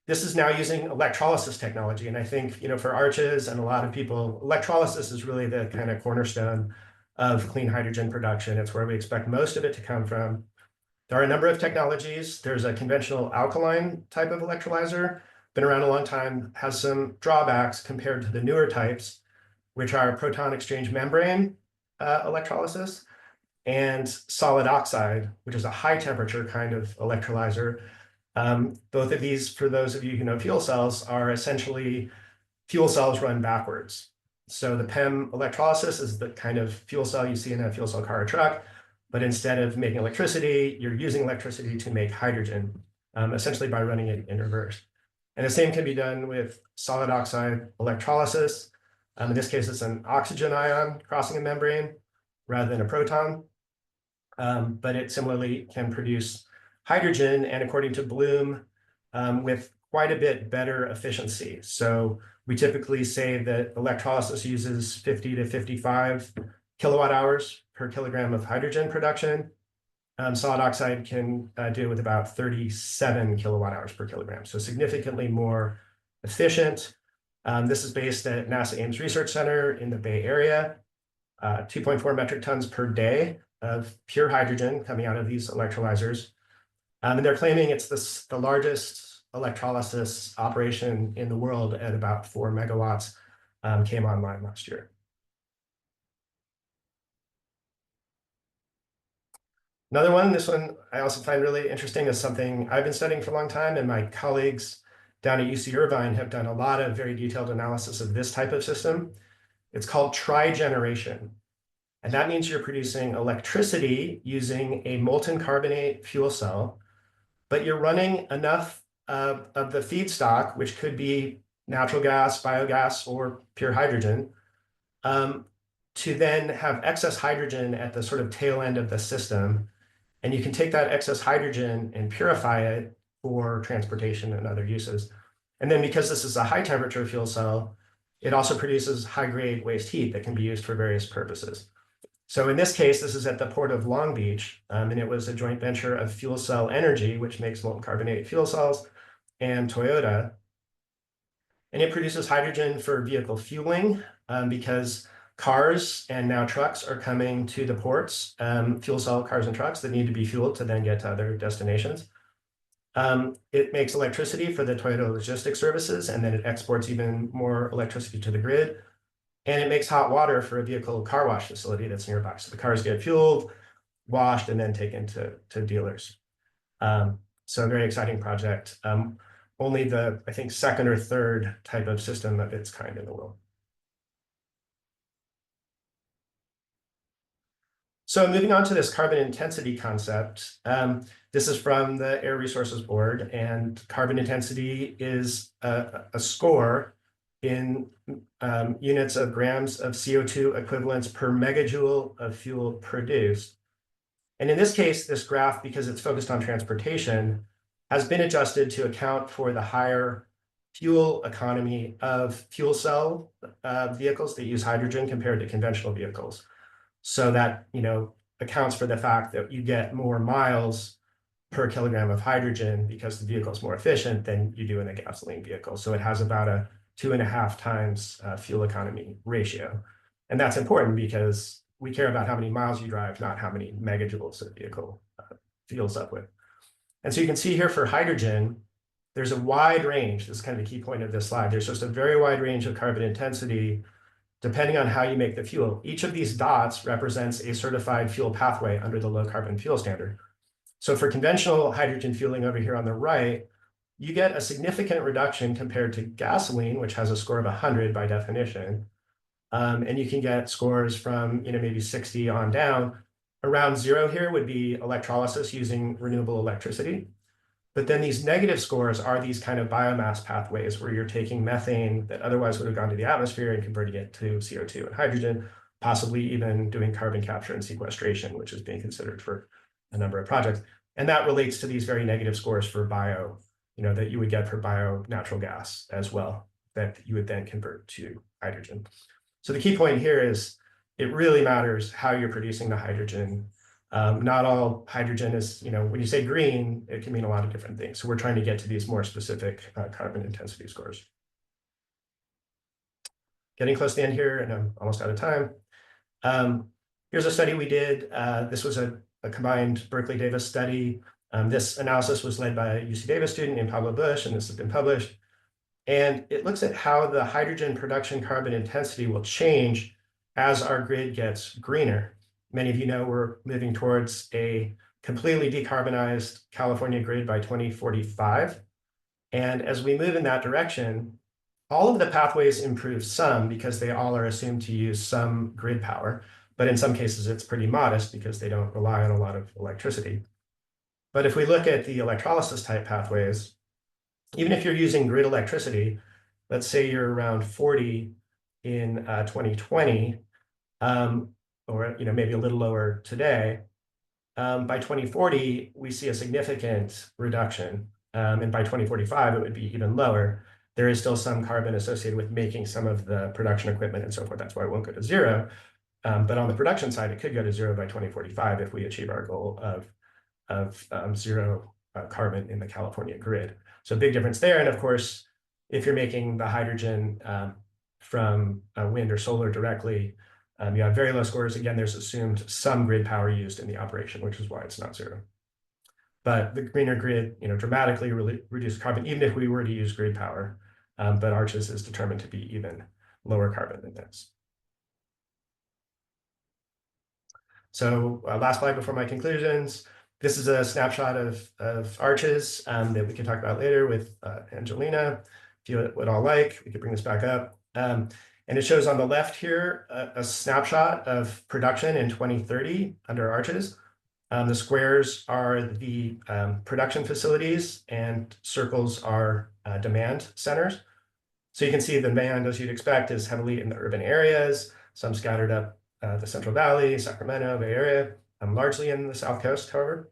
[SPEAKER 4] This is now using electrolysis technology. And I think, for Arches and a lot of people, electrolysis is really the kind of cornerstone of clean hydrogen production. It's where we expect most of it to come from. There are a number of technologies. There's a conventional alkaline type of electrolyzer, been around a long time, has some drawbacks compared to the newer types, which are proton exchange membrane electrolysis and solid oxide, which is a high temperature kind of electrolyzer. Both of these, for those of you who know fuel cells, are essentially fuel cells run backwards. So the PEM electrolysis is the kind of fuel cell you see in a fuel cell car or truck, but instead of making electricity, you're using electricity to make hydrogen, essentially by running it in reverse. And the same can be done with solid oxide electrolysis. In this case, it's an oxygen ion crossing a membrane rather than a proton. But it similarly can produce hydrogen, and according to Bloom, with quite a bit better efficiency. So we typically say that electrolysis uses 50 to 55 kilowatt hours per kilogram of hydrogen production. Solid oxide can do it with about 37 kilowatt hours per kilogram, so significantly more efficient. This is based at NASA Ames Research Center in the Bay Area. 2.4 metric tons per day of pure hydrogen coming out of these electrolyzers. And they're claiming it's the largest electrolysis operation in the world at about 4 megawatts, came online last year. Another one, this one I also find really interesting, is something I've been studying for a long time, and my colleagues down at UC Irvine have done a lot of very detailed analysis of this type of system. It's called trigeneration. And that means you're producing electricity using a molten carbonate fuel cell, but you're running enough of the feedstock, which could be natural gas, biogas, or pure hydrogen, to then have excess hydrogen at the sort of tail end of the system. And you can take that excess hydrogen and purify it for transportation and other uses. And then because this is a high temperature fuel cell, it also produces high grade waste heat that can be used for various purposes. So in this case, this is at the Port of Long Beach, and it was a joint venture of Fuel Cell Energy, which makes molten carbonate fuel cells, and Toyota. And it produces hydrogen for vehicle fueling, because cars and now trucks are coming to the ports, fuel cell cars and trucks that need to be fueled to then get to other destinations. It makes electricity for the Toyota logistics services, and then it exports even more electricity to the grid. And it makes hot water for a vehicle car wash facility that's nearby. So the cars get fueled, washed, and then taken to dealers. So a very exciting project. Only the, I think, second or third type of system of its kind in the world. So moving on to this carbon intensity concept, this is from the Air Resources Board, and carbon intensity is a score in units of grams of CO2 equivalents per megajoule of fuel produced. And in this case, this graph, because it's focused on transportation, has been adjusted to account for the higher fuel economy of fuel cell vehicles that use hydrogen compared to conventional vehicles. So that, accounts for the fact that you get more miles per kilogram of hydrogen because the vehicle is more efficient than you do in a gasoline vehicle. So it has about a 2.5 times fuel economy ratio. And that's important because we care about how many miles you drive, not how many megajoules a vehicle fuels up with. And so you can see here for hydrogen, there's a wide range. This is kind of the key point of this slide. There's just a very wide range of carbon intensity depending on how you make the fuel. Each of these dots represents a certified fuel pathway under the low carbon fuel standard. So for conventional hydrogen fueling over here on the right, you get a significant reduction compared to gasoline, which has a score of 100 by definition. And you can get scores from maybe 60 on down. Around 0 here would be electrolysis using renewable electricity. But then these negative scores are these kind of biomass pathways where you're taking methane that otherwise would have gone to the atmosphere and converting it to CO2 and hydrogen, possibly even doing carbon capture and sequestration, which is being considered for a number of projects. And that relates to these very negative scores for bio, that you would get for bio natural gas as well, that you would then convert to hydrogen. So the key point here is it really matters how you're producing the hydrogen. Not all hydrogen is, when you say green, it can mean a lot of different things. So we're trying to get to these more specific carbon intensity scores. Getting close to the end here, and I'm almost out of time. Here's a study we did. This was a combined Berkeley-Davis study. This analysis was led by a UC Davis student named Pablo Bush, and this has been published. And it looks at how the hydrogen production carbon intensity will change as our grid gets greener. Many of you know we're moving towards a completely decarbonized California grid by 2045. And as we move in that direction, all of the pathways improve some because they all are assumed to use some grid power. But in some cases, it's pretty modest because they don't rely on a lot of electricity. But if we look at the electrolysis type pathways, even if you're using grid electricity, let's say you're around 40 in 2020, or maybe a little lower today, by 2040, we see a significant reduction. And by 2045, it would be even lower. There is still some carbon associated with making some of the production equipment and so forth. That's why it won't go to 0. But on the production side, it could go to 0 by 2045 if we achieve our goal of 0 carbon in the California grid. So big difference there. And of course, if you're making the hydrogen from wind or solar directly, you have very low scores. Again, there's assumed some grid power used in the operation, which is why it's not 0. But the greener grid, dramatically reduce carbon, even if we were to use grid power. But ARCHES is determined to be even lower carbon than this. So last slide before my conclusions. This is a snapshot of ARCHES that we can talk about later with Angelina, if you would all like. We could bring this back up. And it shows on the left here a snapshot of production in 2030 under ARCHES. The squares are the production facilities and circles are demand centers. So you can see the demand, as you'd expect, is heavily in the urban areas, some scattered up the Central Valley, Sacramento, Bay Area, largely in the South Coast, however.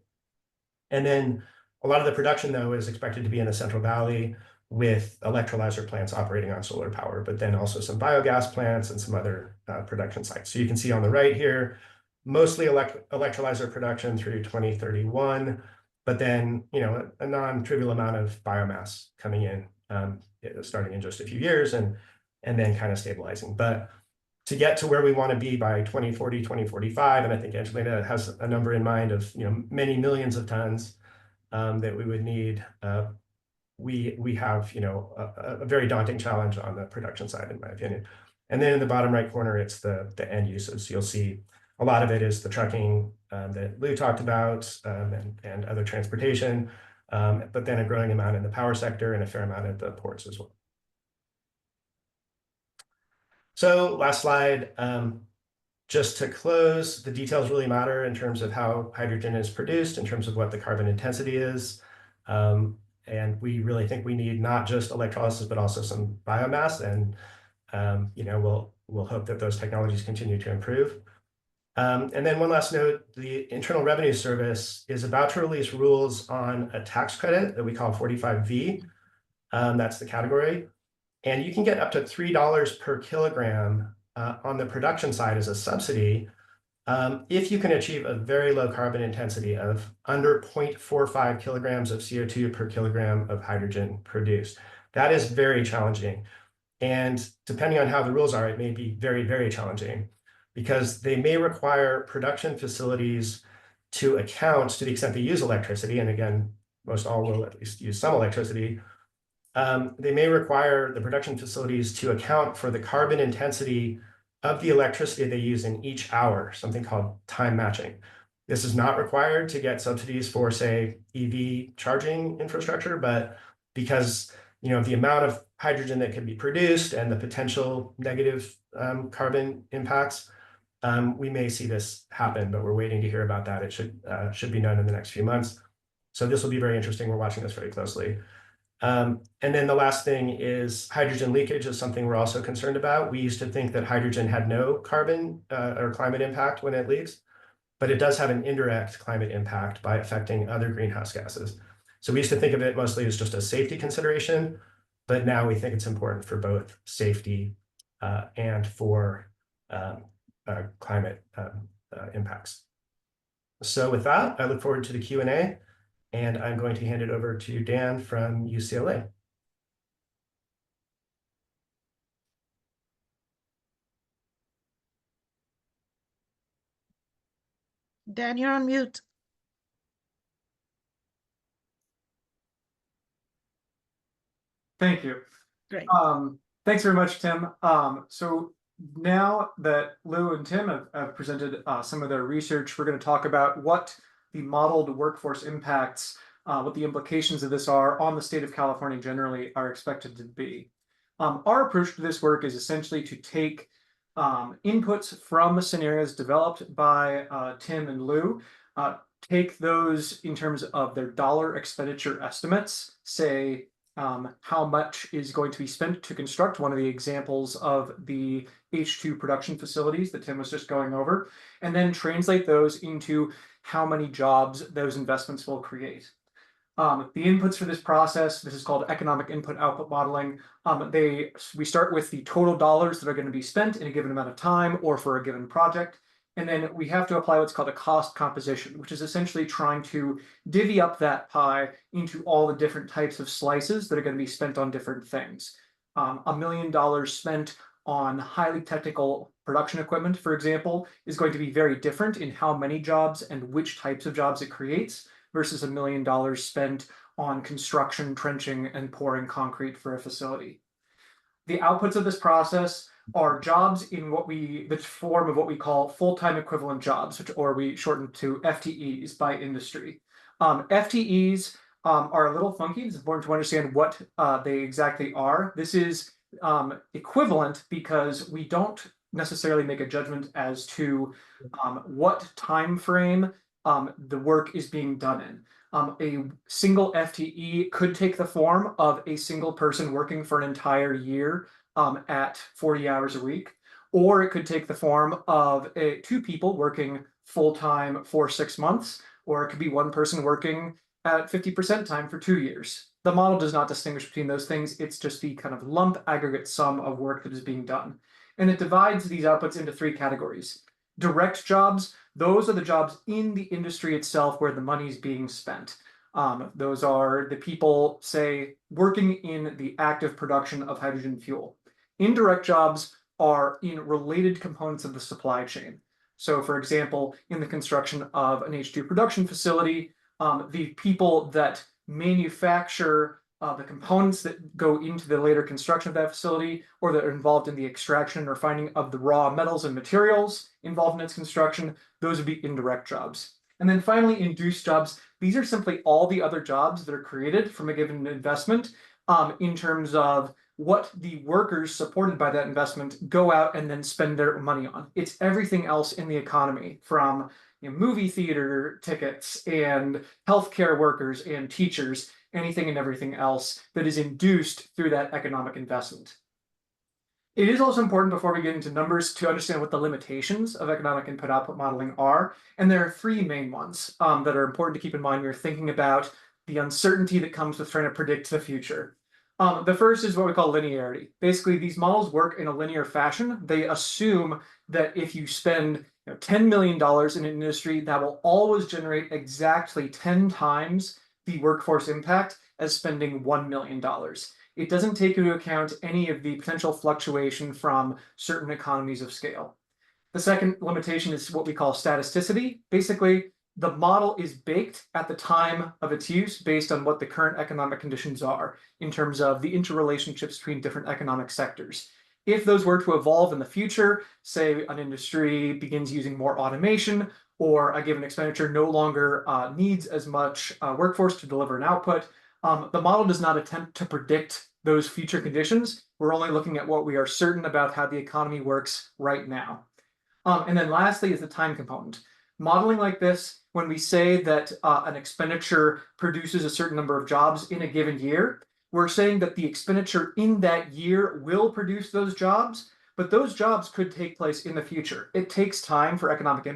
[SPEAKER 4] And then a lot of the production, though, is expected to be in the Central Valley with electrolyzer plants operating on solar power, but then also some biogas plants and some other production sites. So you can see on the right here, mostly electrolyzer production through 2031, but then, a non-trivial amount of biomass coming in, starting in just a few years and then kind of stabilizing. But to get to where we want to be by 2040, 2045, and I think Angelina has a number in mind of many millions of tons that we would need. We have a very daunting challenge on the production side, in my opinion. And then in the bottom right corner, it's the end uses. You'll see a lot of it is the trucking that Lou talked about and other transportation, but then a growing amount in the power sector and a fair amount at the ports as well. So last slide, just to close, the details really matter in terms of how hydrogen is produced, in terms of what the carbon intensity is. And we really think we need not just electrolysis, but also some biomass. And we'll hope that those technologies continue to improve. And then one last note, the Internal Revenue Service is about to release rules on a tax credit that we call 45V. That's the category. And you can get up to $3 per kilogram on the production side as a subsidy if you can achieve a very low carbon intensity of under 0.45 kilograms of CO2 per kilogram of hydrogen produced. That is very challenging. And depending on how the rules are, it may be very, very challenging because they may require production facilities to account to the extent they use electricity. And again, most all will at least use some electricity. They may require the production facilities to account for the carbon intensity of the electricity they use in each hour, something called time matching. This is not required to get subsidies for, say, EV charging infrastructure, but because the amount of hydrogen that can be produced and the potential negative carbon impacts, we may see this happen, but we're waiting to hear about that. It should be known in the next few months. So this will be very interesting. We're watching this very closely. And then the last thing is hydrogen leakage is something we're also concerned about. We used to think that hydrogen had no carbon or climate impact when it leaks, but it does have an indirect climate impact by affecting other greenhouse gases. So we used to think of it mostly as just a safety consideration, but now we think it's important for both safety and for climate impacts. So with that, I look forward to the Q&A. And I'm going to hand it over to Dan from UCLA.
[SPEAKER 2] Dan, you're on mute.
[SPEAKER 5] Thank you.
[SPEAKER 2] Great.
[SPEAKER 5] Thanks very much, Tim. So now that Lou and Tim have presented some of their research, we're going to talk about what the modeled workforce impacts, what the implications of this are on the state of California generally are expected to be. Our approach to this work is essentially to take inputs from the scenarios developed by Tim and Lou, take those in terms of their dollar expenditure estimates, say how much is going to be spent to construct one of the examples of the H2 production facilities that Tim was just going over, and then translate those into how many jobs those investments will create. The inputs for this process, this is called economic input-output modeling. We start with the total dollars that are going to be spent in a given amount of time or for a given project. And then we have to apply what's called a cost composition, which is essentially trying to divvy up that pie into all the different types of slices that are going to be spent on different things. $1 million spent on highly technical production equipment, for example, is going to be very different in how many jobs and which types of jobs it creates versus $1 million spent on construction, trenching, and pouring concrete for a facility. The outputs of this process are jobs in the form of what we call full-time equivalent jobs, or we shorten to FTEs by industry. FTEs are a little funky. It's important to understand what they exactly are. This is equivalent because we don't necessarily make a judgment as to what time frame the work is being done in. A single FTE could take the form of a single person working for an entire year at 40 hours a week, or it could take the form of two people working full-time for 6 months, or it could be one person working at 50% time for 2 years. The model does not distinguish between those things. It's just the kind of lump aggregate sum of work that is being done. And it divides these outputs into 3 categories. Direct jobs, those are the jobs in the industry itself where the money is being spent. Those are the people, say, working in the active production of hydrogen fuel. Indirect jobs are in related components of the supply chain. So, for example, in the construction of an H2 production facility, the people that manufacture the components that go into the later construction of that facility, or that are involved in the extraction or refining of the raw metals and materials involved in its construction, those would be indirect jobs. And then finally, induced jobs. These are simply all the other jobs that are created from a given investment in terms of what the workers supported by that investment go out and then spend their money on. It's everything else in the economy, from movie theater tickets and healthcare workers and teachers, anything and everything else that is induced through that economic investment. It is also important before we get into numbers to understand what the limitations of economic input-output modeling are. And there are three main ones that are important to keep in mind when you're thinking about the uncertainty that comes with trying to predict the future. The first is what we call linearity. Basically, these models work in a linear fashion. They assume that if you spend $10 million in an industry, that will always generate exactly 10 times the workforce impact as spending $1 million. It doesn't take into account any of the potential fluctuation from certain economies of scale. The second limitation is what we call staticity. Basically, the model is baked at the time of its use based on what the current economic conditions are in terms of the interrelationships between different economic sectors. If those were to evolve in the future, say an industry begins using more automation, or a given expenditure no longer needs as much workforce to deliver an output, the model does not attempt to predict those future conditions. We're only looking at what we are certain about how the economy works right now. And then lastly is the time component. Modeling like this, when we say that an expenditure produces a certain number of jobs in a given year, we're saying that the expenditure in that year will produce those jobs, but those jobs could take place in the future. It takes time for economic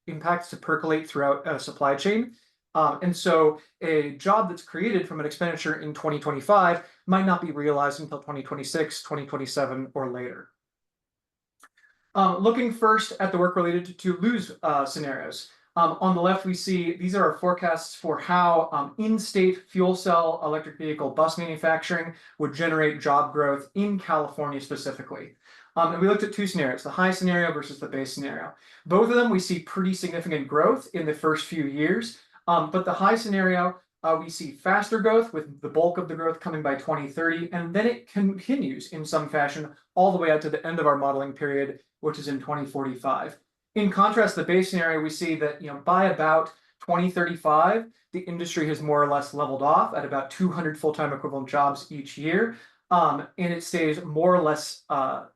[SPEAKER 5] impacts to percolate throughout a supply chain. And so a job that's created from an expenditure in 2025 might not be realized until 2026, 2027, or later. Looking first at the work related to lose scenarios. On the left, we see these are our forecasts for how in-state fuel cell electric vehicle bus manufacturing would generate job growth in California specifically. And we looked at two scenarios, the high scenario versus the base scenario. Both of them, we see pretty significant growth in the first few years. But the high scenario, we see faster growth with the bulk of the growth coming by 2030, and then it continues in some fashion all the way out to the end of our modeling period, which is in 2045. In contrast, the base scenario, we see that by about 2035, the industry has more or less leveled off at about 200 full-time equivalent jobs each year, and it stays more or less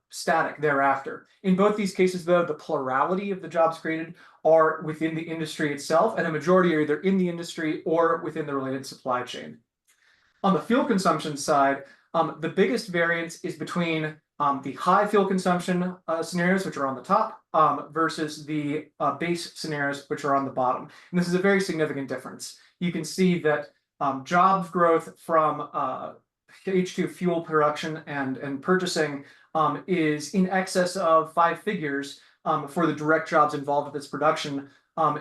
[SPEAKER 5] static thereafter. In both these cases, though, the plurality of the jobs created are within the industry itself, and a majority are either in the industry or within the related supply chain. On the fuel consumption side, the biggest variance is between the high fuel consumption scenarios, which are on the top, versus the base scenarios, which are on the bottom. And this is a very significant difference. You can see that jobs growth from H2 fuel production and purchasing is in excess of 5 figures for the direct jobs involved with this production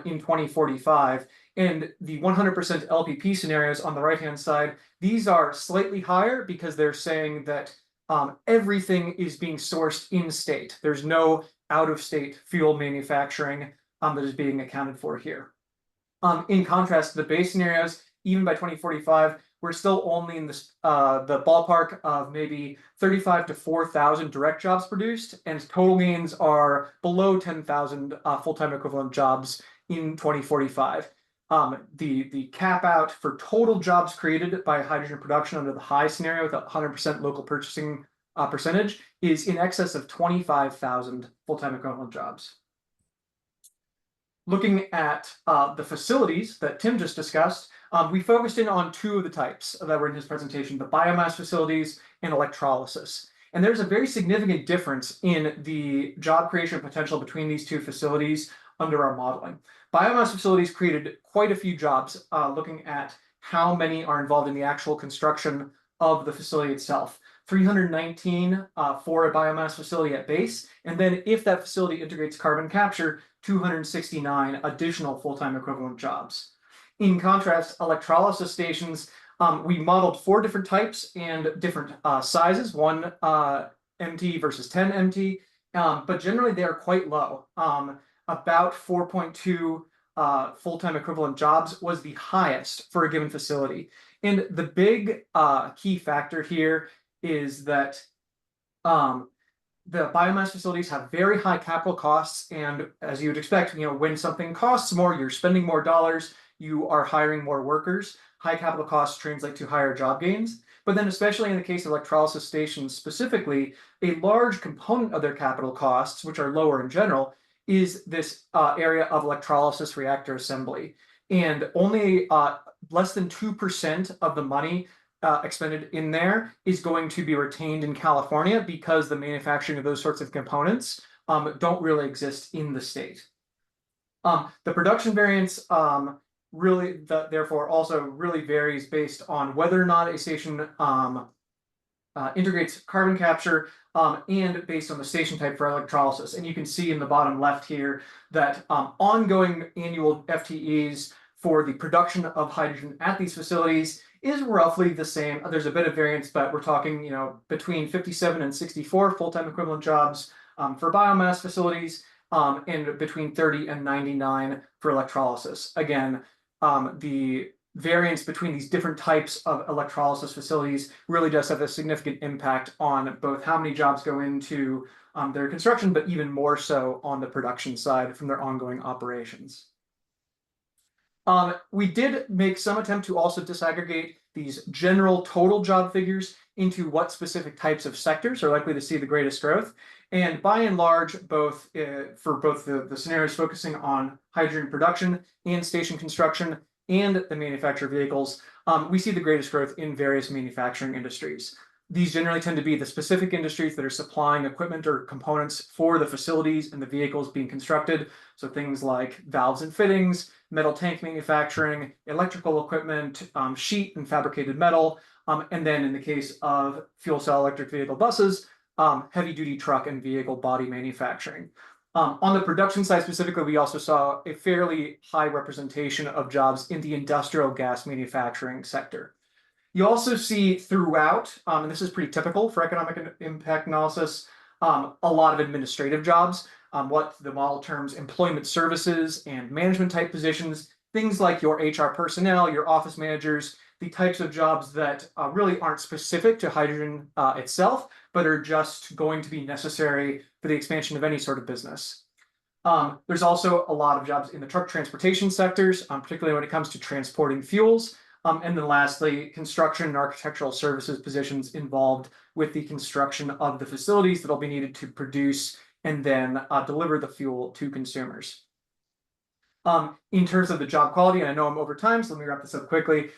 [SPEAKER 5] in 2045. And the 100% LPP scenarios on the right-hand side, these are slightly higher because they're saying that everything is being sourced in-state. There's no out-of-state fuel manufacturing that is being accounted for here. In contrast to the base scenarios, even by 2045, we're still only in the ballpark of maybe 35 to 4,000 direct jobs produced, and total gains are below 10,000 full-time equivalent jobs in 2045. The cap out for total jobs created by hydrogen production under the high scenario with a 100% local purchasing percentage is in excess of 25,000 full-time equivalent jobs. Looking at the facilities that Tim just discussed, we focused in on two of the types that were in his presentation, the biomass facilities and electrolysis. And there's a very significant difference in the job creation potential between these two facilities under our modeling. Biomass facilities created quite a few jobs, looking at how many are involved in the actual construction of the facility itself. 319 for a biomass facility at base, and then if that facility integrates carbon capture, 269 additional full-time equivalent jobs. In contrast, electrolysis stations, we modeled 4 different types and different sizes, 1 MT versus 10 MT, but generally they are quite low. About 4.2 full-time equivalent jobs was the highest for a given facility. And the big key factor here is that the biomass facilities have very high capital costs, and as you would expect, when something costs more, you're spending more dollars, you are hiring more workers. High capital costs translate to higher job gains. But then especially in the case of electrolysis stations specifically, a large component of their capital costs, which are lower in general, is this area of electrolysis reactor assembly. And only less than 2% of the money expended in there is going to be retained in California because the manufacturing of those sorts of components don't really exist in the state. The production variance therefore also really varies based on whether or not a station integrates carbon capture and based on the station type for electrolysis. And you can see in the bottom left here that ongoing annual FTEs for the production of hydrogen at these facilities is roughly the same. There's a bit of variance, but we're talking, between 57 and 64 full-time equivalent jobs for biomass facilities, and between 30 and 99 for electrolysis. Again, the variance between these different types of electrolysis facilities really does have a significant impact on both how many jobs go into their construction, but even more so on the production side from their ongoing operations. We did make some attempt to also disaggregate these general total job figures into what specific types of sectors are likely to see the greatest growth. And by and large, for both the scenarios focusing on hydrogen production and station construction and the manufacture of vehicles, we see the greatest growth in various manufacturing industries. These generally tend to be the specific industries that are supplying equipment or components for the facilities and the vehicles being constructed. So things like valves and fittings, metal tank manufacturing, electrical equipment, sheet and fabricated metal, and then in the case of fuel cell electric vehicle buses, heavy duty truck and vehicle body manufacturing. On the production side specifically, we also saw a fairly high representation of jobs in the industrial gas manufacturing sector. You also see throughout, and this is pretty typical for economic impact analysis, a lot of administrative jobs, what the model terms employment services and management type positions, things like your HR personnel, your office managers, the types of jobs that really aren't specific to hydrogen itself, but are just going to be necessary for the expansion of any sort of business. There's also a lot of jobs in the truck transportation sectors, particularly when it comes to transporting fuels. And then lastly, construction and architectural services positions involved with the construction of the facilities that will be needed to produce and then deliver the fuel to consumers. In terms of the job quality, and I know I'm over time, so let me wrap this up quickly.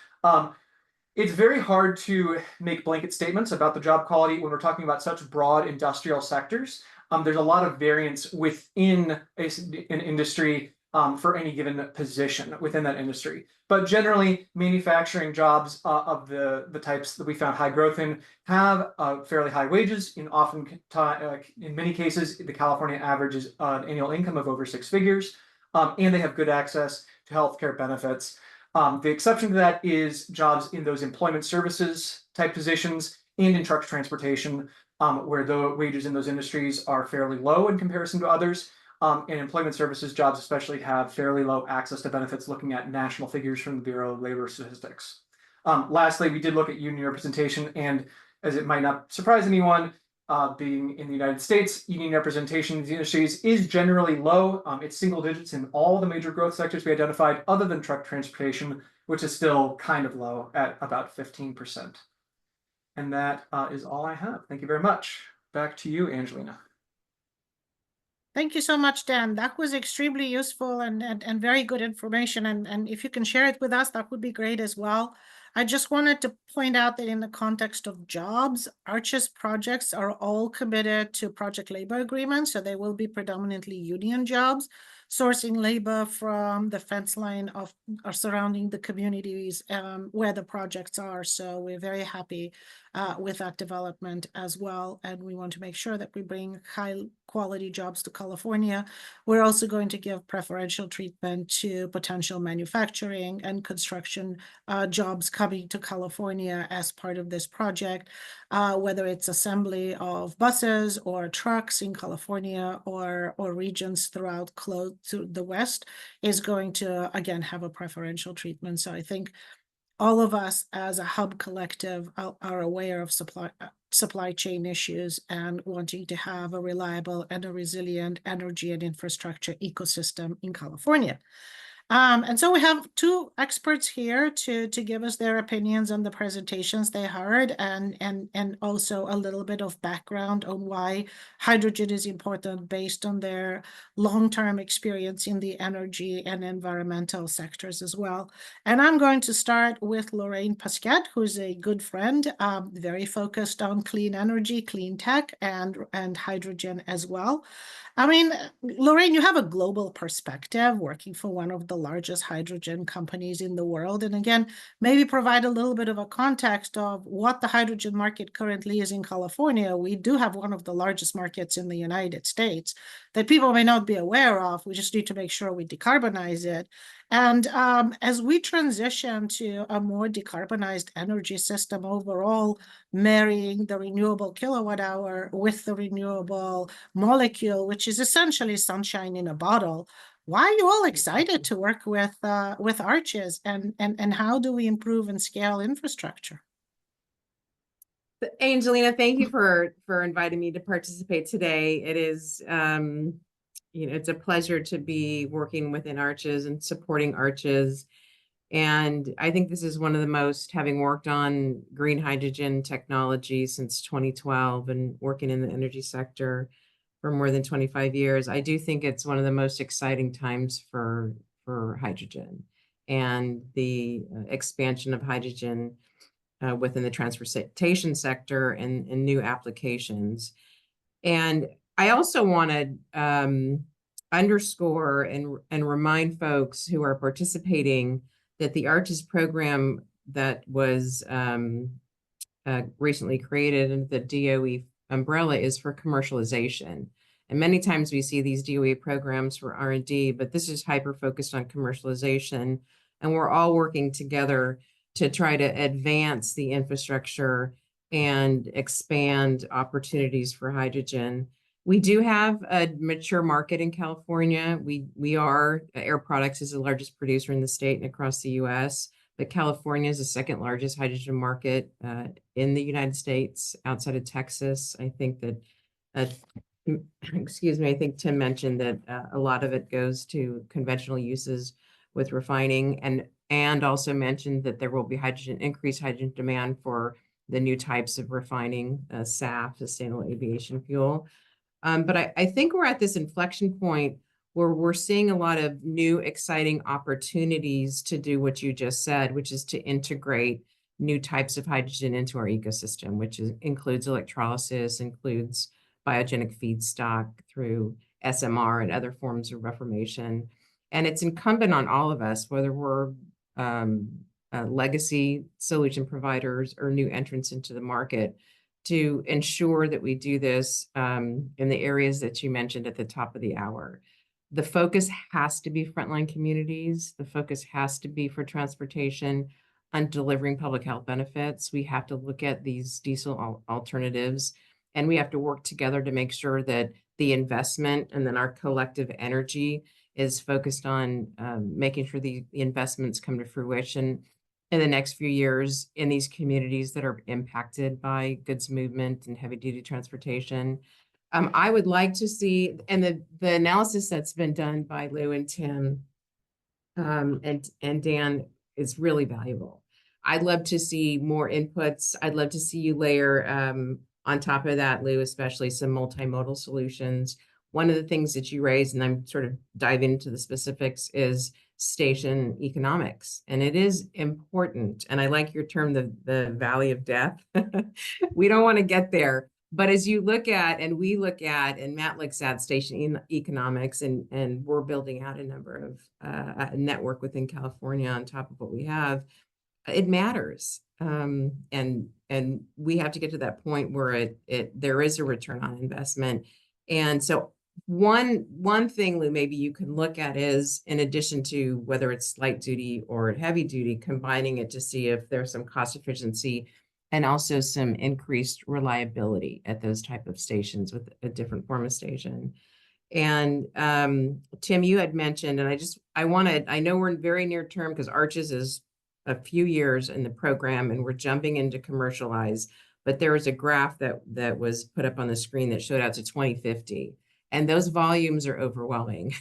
[SPEAKER 5] It's very hard to make blanket statements about the job quality when we're talking about such broad industrial sectors. There's a lot of variance within an industry for any given position within that industry. But generally, manufacturing jobs of the types that we found high growth in have fairly high wages. In many cases, the California average is an annual income of over 6 figures, and they have good access to healthcare benefits. The exception to that is jobs in those employment services type positions and in truck transportation, where the wages in those industries are fairly low in comparison to others. And employment services jobs especially have fairly low access to benefits, looking at national figures from the Bureau of Labor Statistics. Lastly, we did look at union representation, and as it might not surprise anyone, being in the United States, union representation in these industries is generally low. It's single digits in all the major growth sectors we identified, other than truck transportation, which is still kind of low at about 15%. And that is all I have. Thank you very much. Back to you, Angelina.
[SPEAKER 2] Thank you so much, Dan. That was extremely useful and very good information. And if you can share it with us, that would be great as well. I just wanted to point out that in the context of jobs, Arch's projects are all committed to project labor agreements, so they will be predominantly union jobs, sourcing labor from the fence line of or surrounding the communities where the projects are. So we're very happy with that development as well. And we want to make sure that we bring high quality jobs to California. We're also going to give preferential treatment to potential manufacturing and construction jobs coming to California as part of this project, whether it's assembly of buses or trucks in California or regions throughout close to the West is going to, again, have a preferential treatment. So I think all of us as a hub collective are aware of supply chain issues and wanting to have a reliable and a resilient energy and infrastructure ecosystem in California. And so we have two experts here to give us their opinions on the presentations they heard, and also a little bit of background on why hydrogen is important based on their long-term experience in the energy and environmental sectors as well. And I'm going to start with Lorraine Pasquet, who's a good friend, very focused on clean energy, clean tech, and hydrogen as well. I mean, Lorraine, you have a global perspective working for one of the largest hydrogen companies in the world. And again, maybe provide a little bit of a context of what the hydrogen market currently is in California. We do have one of the largest markets in the United States that people may not be aware of. We just need to make sure we decarbonize it. And as we transition to a more decarbonized energy system overall, marrying the renewable kilowatt hour with the renewable molecule, which is essentially sunshine in a bottle, why are you all excited to work with Arches, and how do we improve and scale infrastructure?
[SPEAKER 6] Angelina, thank you for inviting me to participate today. It is it's a pleasure to be working within Arches and supporting Arches. And I think this is one of the most, having worked on green hydrogen technology since 2012 and working in the energy sector for more than 25 years, I do think it's one of the most exciting times for hydrogen and the expansion of hydrogen within the transportation sector and new applications. And I also want to underscore and remind folks who are participating that the Arches program that was recently created under the DOE umbrella is for commercialization. And many times we see these DOE programs for R&D, but this is hyper-focused on commercialization. And we're all working together to try to advance the infrastructure and expand opportunities for hydrogen. We do have a mature market in California. Air Products is the largest producer in the state and across the US, but California is the second largest hydrogen market in the United States outside of Texas. I think that, excuse me, I think Tim mentioned that a lot of it goes to conventional uses with refining, and also mentioned that there will be increased hydrogen demand for the new types of refining, SAF, sustainable aviation fuel. But I think we're at this inflection point where we're seeing a lot of new, exciting opportunities to do what you just said, which is to integrate new types of hydrogen into our ecosystem, which includes electrolysis, includes biogenic feedstock through SMR and other forms of reformation. And it's incumbent on all of us, whether we're legacy solution providers or new entrants into the market, to ensure that we do this in the areas that you mentioned at the top of the hour. The focus has to be frontline communities. The focus has to be for transportation on delivering public health benefits. We have to look at these diesel alternatives, and we have to work together to make sure that the investment and then our collective energy is focused on making sure the investments come to fruition in the next few years in these communities that are impacted by goods movement and heavy duty transportation. I would like to see, and the analysis that's been done by Lou and Tim and Dan is really valuable. I'd love to see more inputs. I'd love to see you layer on top of that, Lou, especially some multimodal solutions. One of the things that you raised, and I'm sort of diving into the specifics, is station economics. And it is important. And I like your term, the valley of death. We don't want to get there. But as you look at, and we look at, and Matt looks at station economics, and we're building out a number of a network within California on top of what we have, it matters. And we have to get to that point where there is a return on investment. And so one thing, Lou, maybe you can look at is, in addition to whether it's light duty or heavy duty, combining it to see if there's some cost efficiency and also some increased reliability at those type of stations with a different form of station. And Tim, you had mentioned, and I know we're in very near term because Arches is a few years in the program and we're jumping into commercialize, but there was a graph that was put up on the screen that showed out to 2050. And those volumes are overwhelming,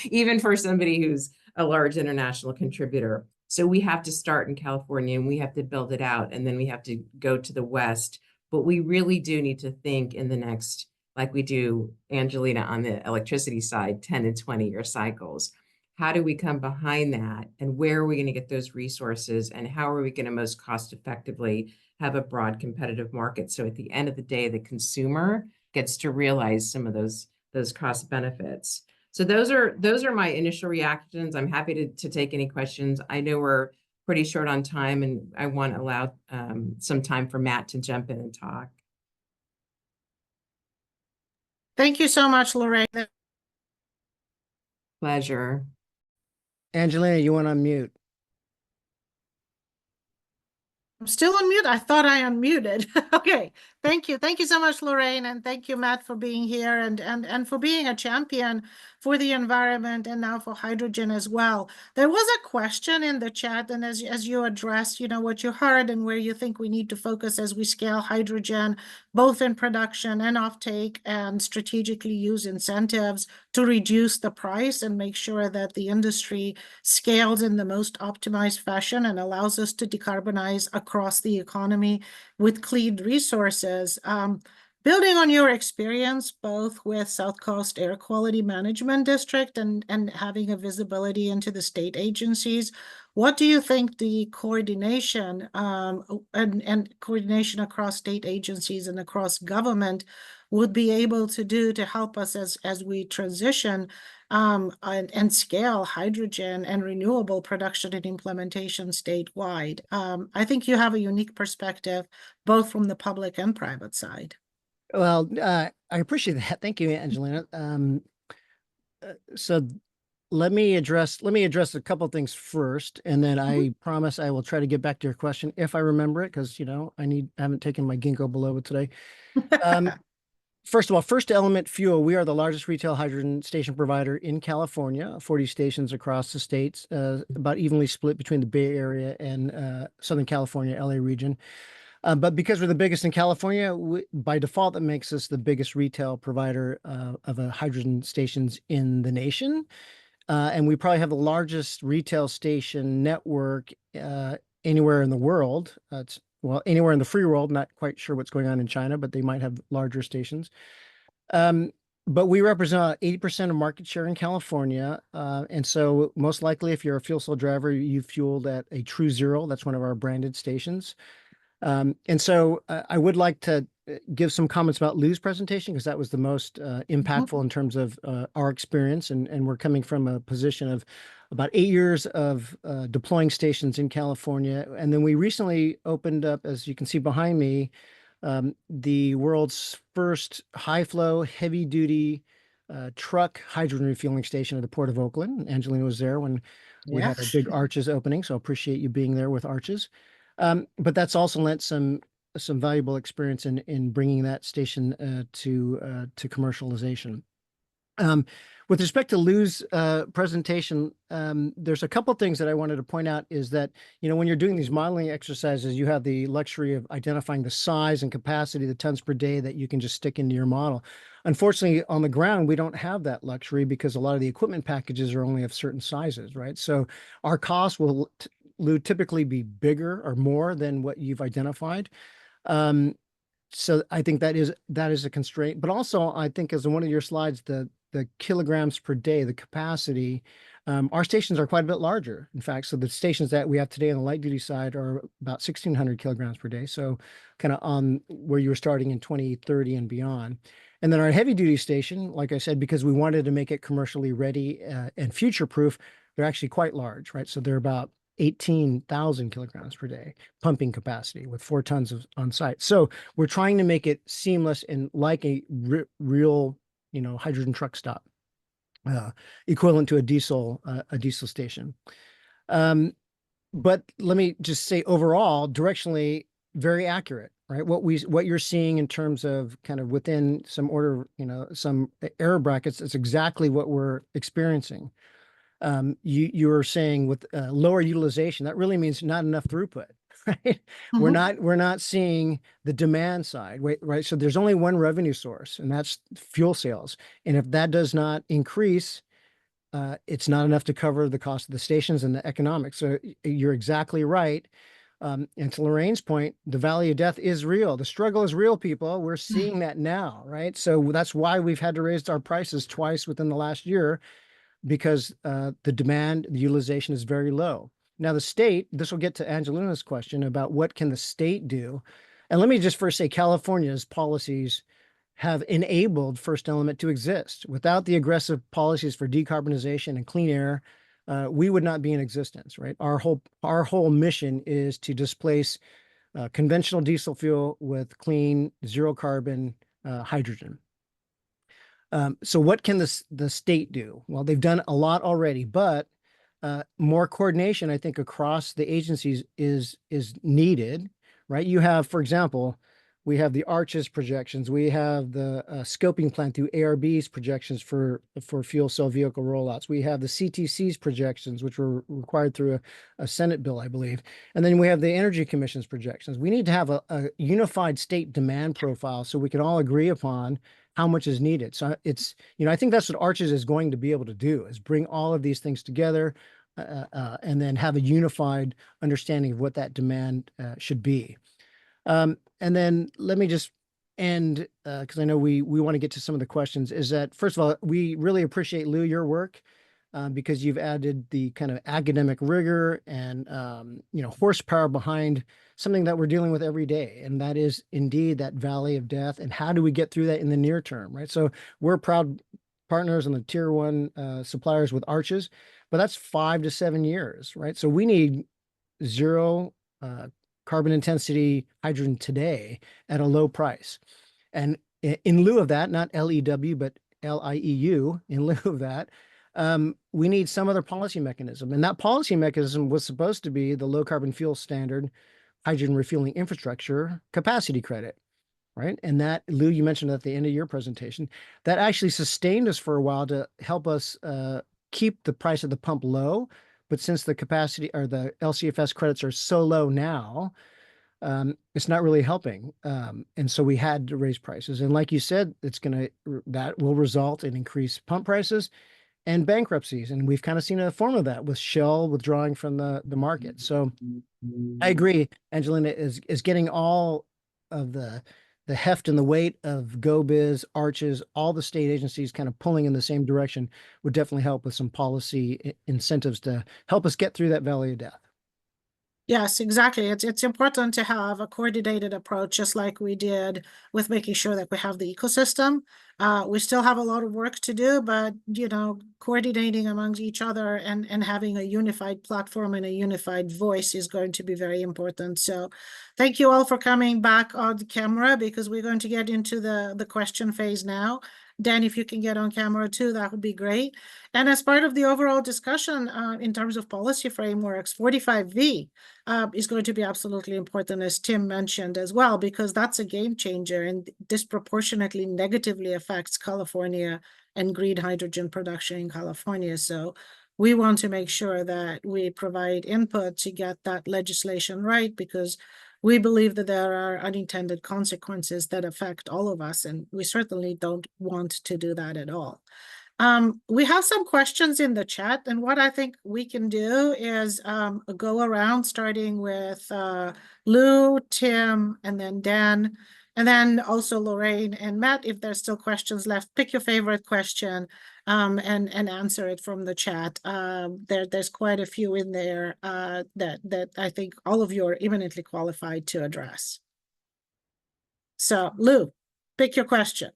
[SPEAKER 6] even for somebody who's a large international contributor. So we have to start in California and we have to build it out, and then we have to go to the West. But we really do need to think in the next, like we do, Angelina, on the electricity side, 10 and 20-year cycles. How do we come behind that? And where are we going to get those resources? And how are we going to most cost effectively have a broad competitive market? So at the end of the day, the consumer gets to realize some of those cost benefits. So those are my initial reactions. I'm happy to take any questions. I know we're pretty short on time, and I want to allow some time for Matt to jump in and talk.
[SPEAKER 2] Thank you so much, Lorraine.
[SPEAKER 6] Pleasure.
[SPEAKER 7] Angelina, you want to unmute?
[SPEAKER 2] I'm still on mute. I thought I unmuted. Okay. Thank you. Thank you so much, Lorraine. And thank you, Matt, for being here and for being a champion for the environment and now for hydrogen as well. There was a question in the chat, and as you addressed, what you heard and where you think we need to focus as we scale hydrogen, both in production and offtake, and strategically use incentives to reduce the price and make sure that the industry scales in the most optimized fashion and allows us to decarbonize across the economy with clean resources. Building on your experience, both with South Coast Air Quality Management District and having a visibility into the state agencies, what do you think the coordination and coordination across state agencies and across government would be able to do to help us as we transition and scale hydrogen and renewable production and implementation statewide? I think you have a unique perspective, both from the public and private side.
[SPEAKER 7] Well, I appreciate that. Thank you, Angelina. So let me address a couple of things first, and then I promise I will try to get back to your question if I remember it, because I haven't taken my ginkgo biloba today. First of all, first element fuel. We are the largest retail hydrogen station provider in California, 40 stations across the states, about evenly split between the Bay Area and Southern California, LA region. But because we're the biggest in California, by default, that makes us the biggest retail provider of hydrogen stations in the nation. And we probably have the largest retail station network anywhere in the world. Anywhere in the free world. Not quite sure what's going on in China, but they might have larger stations. But we represent 80% of market share in California. And so most likely, if you're a fuel cell driver, you fueled at a True Zero. That's one of our branded stations. And so I would like to give some comments about Lou's presentation, because that was the most impactful in terms of our experience. And we're coming from a position of about 8 years of deploying stations in California. And then we recently opened up, as you can see behind me, the world's first high-flow, heavy-duty truck hydrogen refueling station at the Port of Oakland. Angelina was there when we had our big Arches opening, so I appreciate you being there with Arches. But that's also lent some valuable experience in bringing that station to commercialization. With respect to Lou's presentation, there's a couple things that I wanted to point out. Is that when you're doing these modeling exercises, you have the luxury of identifying the size and capacity, the tons per day that you can just stick into your model. Unfortunately, on the ground, we don't have that luxury because a lot of the equipment packages are only of certain sizes, right? So our costs will Lou, typically be bigger or more than what you've identified. So I think that is a constraint. But also, I think, as in one of your slides, the kilograms per day, the capacity, our stations are quite a bit larger. In fact, so the stations that we have today on the light duty side are about 1,600 kilograms per day. So kind of on where you were starting in 2030 and beyond. And then our heavy duty station, like I said, because we wanted to make it commercially ready and future proof, they're actually quite large, right? So they're about 18,000 kilograms per day pumping capacity with 4 tons on site. So we're trying to make it seamless and like a real, hydrogen truck stop, equivalent to a diesel station. But let me just say, overall, directionally, very accurate, right? What you're seeing in terms of kind of within some order, some error brackets, is exactly what we're experiencing. You were saying with lower utilization, that really means not enough throughput, right? We're not seeing the demand side, right? So there's only one revenue source, and that's fuel sales. And if that does not increase, it's not enough to cover the cost of the stations and the economics. So you're exactly right. And to Lorraine's point, the valley of death is real. The struggle is real, people. We're seeing that now, right? So that's why we've had to raise our prices twice within the last year, because the demand, the utilization is very low. Now, the state, this will get to Angelina's question about what can the state do. And let me just first say California's policies have enabled First Element to exist. Without the aggressive policies for decarbonization and clean air, we would not be in existence, right? Our whole mission is to displace conventional diesel fuel with clean, zero carbon hydrogen. So what can the state do? Well, they've done a lot already, but more coordination, I think, across the agencies is needed, right? You have, for example, we have the ARCHES projections. We have the scoping plan through ARB's projections for fuel cell vehicle rollouts. We have the CTC's projections, which were required through a Senate bill, I believe. And then we have the Energy Commission's projections. We need to have a unified state demand profile so we can all agree upon how much is needed. So it's, I think that's what ARCHES is going to be able to do, is bring all of these things together and then have a unified understanding of what that demand should be. And then let me just end, because I know we want to get to some of the questions, is that, first of all, we really appreciate, Lou, your work, because you've added the kind of academic rigor and, horsepower behind something that we're dealing with every day. And that is indeed that valley of death. And how do we get through that in the near term, right? So we're proud partners on the tier one suppliers with ARCHES, but that's 5 to 7 years, right? So we need zero carbon intensity hydrogen today at a low price. And in lieu of that, not LEW, but LIEU, in lieu of that, we need some other policy mechanism. And that policy mechanism was supposed to be the low carbon fuel standard hydrogen refueling infrastructure capacity credit, right? And that, Lou, you mentioned at the end of your presentation, that actually sustained us for a while to help us keep the price of the pump low. But since the capacity or the LCFS credits are so low now, it's not really helping. And so we had to raise prices. And like you said, that will result in increased pump prices and bankruptcies. And we've kind of seen a form of that with Shell withdrawing from the market. So I agree, Angelina is getting all of the heft and the weight of GoBiz, ARCHES, all the state agencies kind of pulling in the same direction would definitely help with some policy incentives to help us get through that valley of death.
[SPEAKER 2] Yes, exactly. It's important to have a coordinated approach, just like we did with making sure that we have the ecosystem. We still have a lot of work to do, but coordinating amongst each other and having a unified platform and a unified voice is going to be very important. So thank you all for coming back on the camera, because we're going to get into the question phase now. Dan, if you can get on camera too, that would be great. And as part of the overall discussion in terms of policy frameworks, 45V is going to be absolutely important, as Tim mentioned as well, because that's a game changer and disproportionately negatively affects California and green hydrogen production in California. So we want to make sure that we provide input to get that legislation right, because we believe that there are unintended consequences that affect all of us, and we certainly don't want to do that at all. We have some questions in the chat, and what I think we can do is go around, starting with Lou, Tim, and then Dan, and then also Lorraine and Matt. If there's still questions left, pick your favorite question and answer it from the chat. There's quite a few in there that I think all of you are eminently qualified to address. So Lou, pick your question.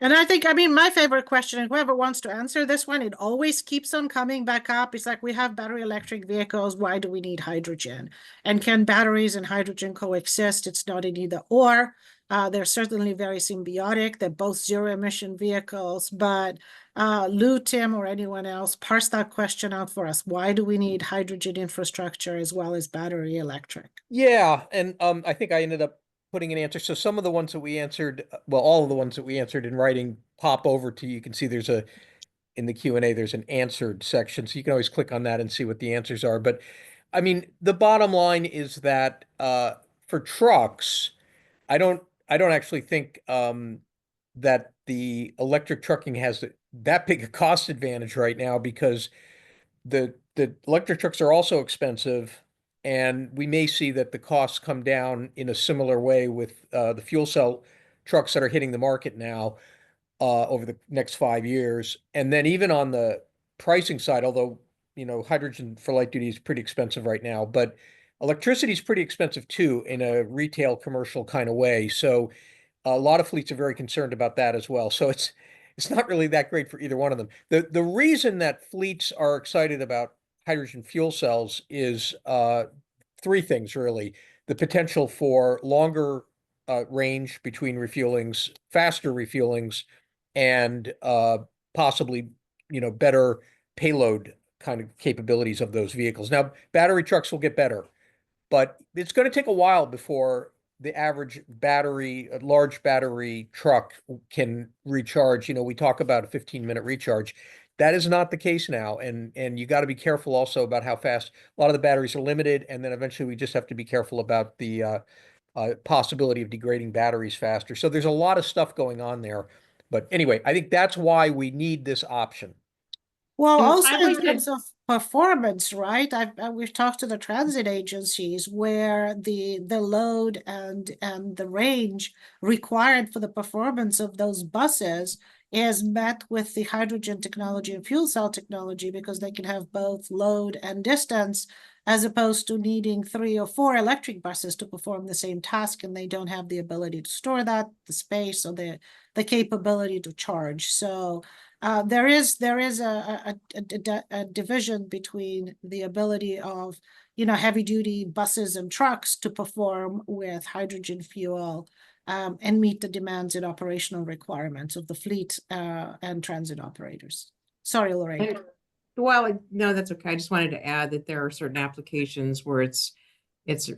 [SPEAKER 2] And I mean, my favorite question, and whoever wants to answer this one, it always keeps on coming back up. It's like, we have battery electric vehicles. Why do we need hydrogen? And can batteries and hydrogen coexist? It's not an either or. They're certainly very symbiotic. They're both zero-emission vehicles. But Lou, Tim, or anyone else, parse that question out for us. Why do we need hydrogen infrastructure as well as battery electric?
[SPEAKER 3] Yeah, and I think I ended up putting an answer. So some of the ones that we answered, well, all of the ones that we answered in writing pop over to you. You can see there's in the Q&A, there's an answered section, so you can always click on that and see what the answers are. But I mean, the bottom line is that for trucks, I don't actually think that the electric trucking has that big a cost advantage right now, because the electric trucks are also expensive, and we may see that the costs come down in a similar way with the fuel cell trucks that are hitting the market now over the next 5 years. And then even on the pricing side, although, you know, hydrogen for light duty is pretty expensive right now, but electricity is pretty expensive too in a retail commercial kind of way. So a lot of fleets are very concerned about that as well. So it's not really that great for either one of them. The reason that fleets are excited about hydrogen fuel cells is three things really: the potential for longer range between refuelings, faster refuelings, and possibly, you know, better payload kind of capabilities of those vehicles. Now, battery trucks will get better, but it's going to take a while before the average battery, a large battery truck can recharge. You know, we talk about a 15-minute recharge. That is not the case now. And you got to be careful also about how fast. A lot of the batteries are limited. And then eventually we just have to be careful about the possibility of degrading batteries faster. So there's a lot of stuff going on there. But anyway, I think that's why we need this option.
[SPEAKER 2] Well,
[SPEAKER 6] And
[SPEAKER 2] also
[SPEAKER 6] I'd
[SPEAKER 2] in
[SPEAKER 6] like to-
[SPEAKER 2] terms of performance, right? We've talked to the transit agencies where the load and the range required for the performance of those buses is met with the hydrogen technology and fuel cell technology, because they can have both load and distance, as opposed to needing 3 or 4 electric buses to perform the same task, and they don't have the ability to store that, the space, or the capability to charge. So there is a division between the ability of, you know, heavy duty buses and trucks to perform with hydrogen fuel and meet the demands and operational requirements of the fleet and transit operators. Sorry, Lorraine.
[SPEAKER 6] Well, no, that's okay. I just wanted to add that there are certain applications where it's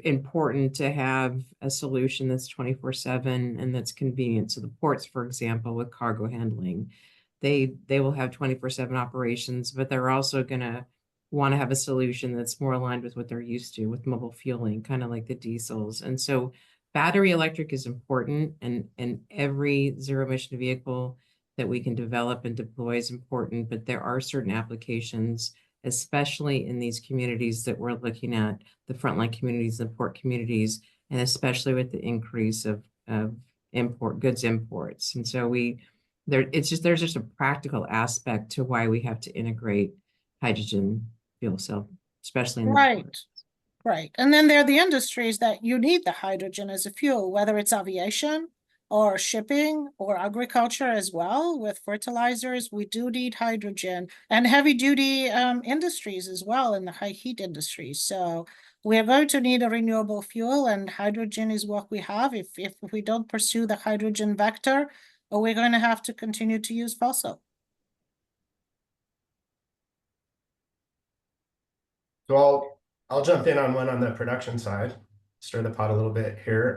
[SPEAKER 6] important to have a solution that's 24/7 and that's convenient. So the ports, for example, with cargo handling, they will have 24/7 operations, but they're also going to want to have a solution that's more aligned with what they're used to with mobile fueling, kind of like the diesels. And so battery electric is important, and every zero emission vehicle that we can develop and deploy is important, but there are certain applications, especially in these communities that we're looking at, the frontline communities, the port communities, and especially with the increase of goods imports. And so there's just a practical aspect to why we have to integrate hydrogen fuel cell, especially in the
[SPEAKER 2] Right.
[SPEAKER 6] ports.
[SPEAKER 2] Right. And then there are the industries that you need the hydrogen as a fuel, whether it's aviation or shipping or agriculture as well. With fertilizers, we do need hydrogen, and heavy duty industries as well, in the high heat industries. So we are going to need a renewable fuel, and hydrogen is what we have. If we don't pursue the hydrogen vector, we're going to have to continue to use fossil.
[SPEAKER 4] So I'll jump in on one on the production side, stir the pot a little bit here.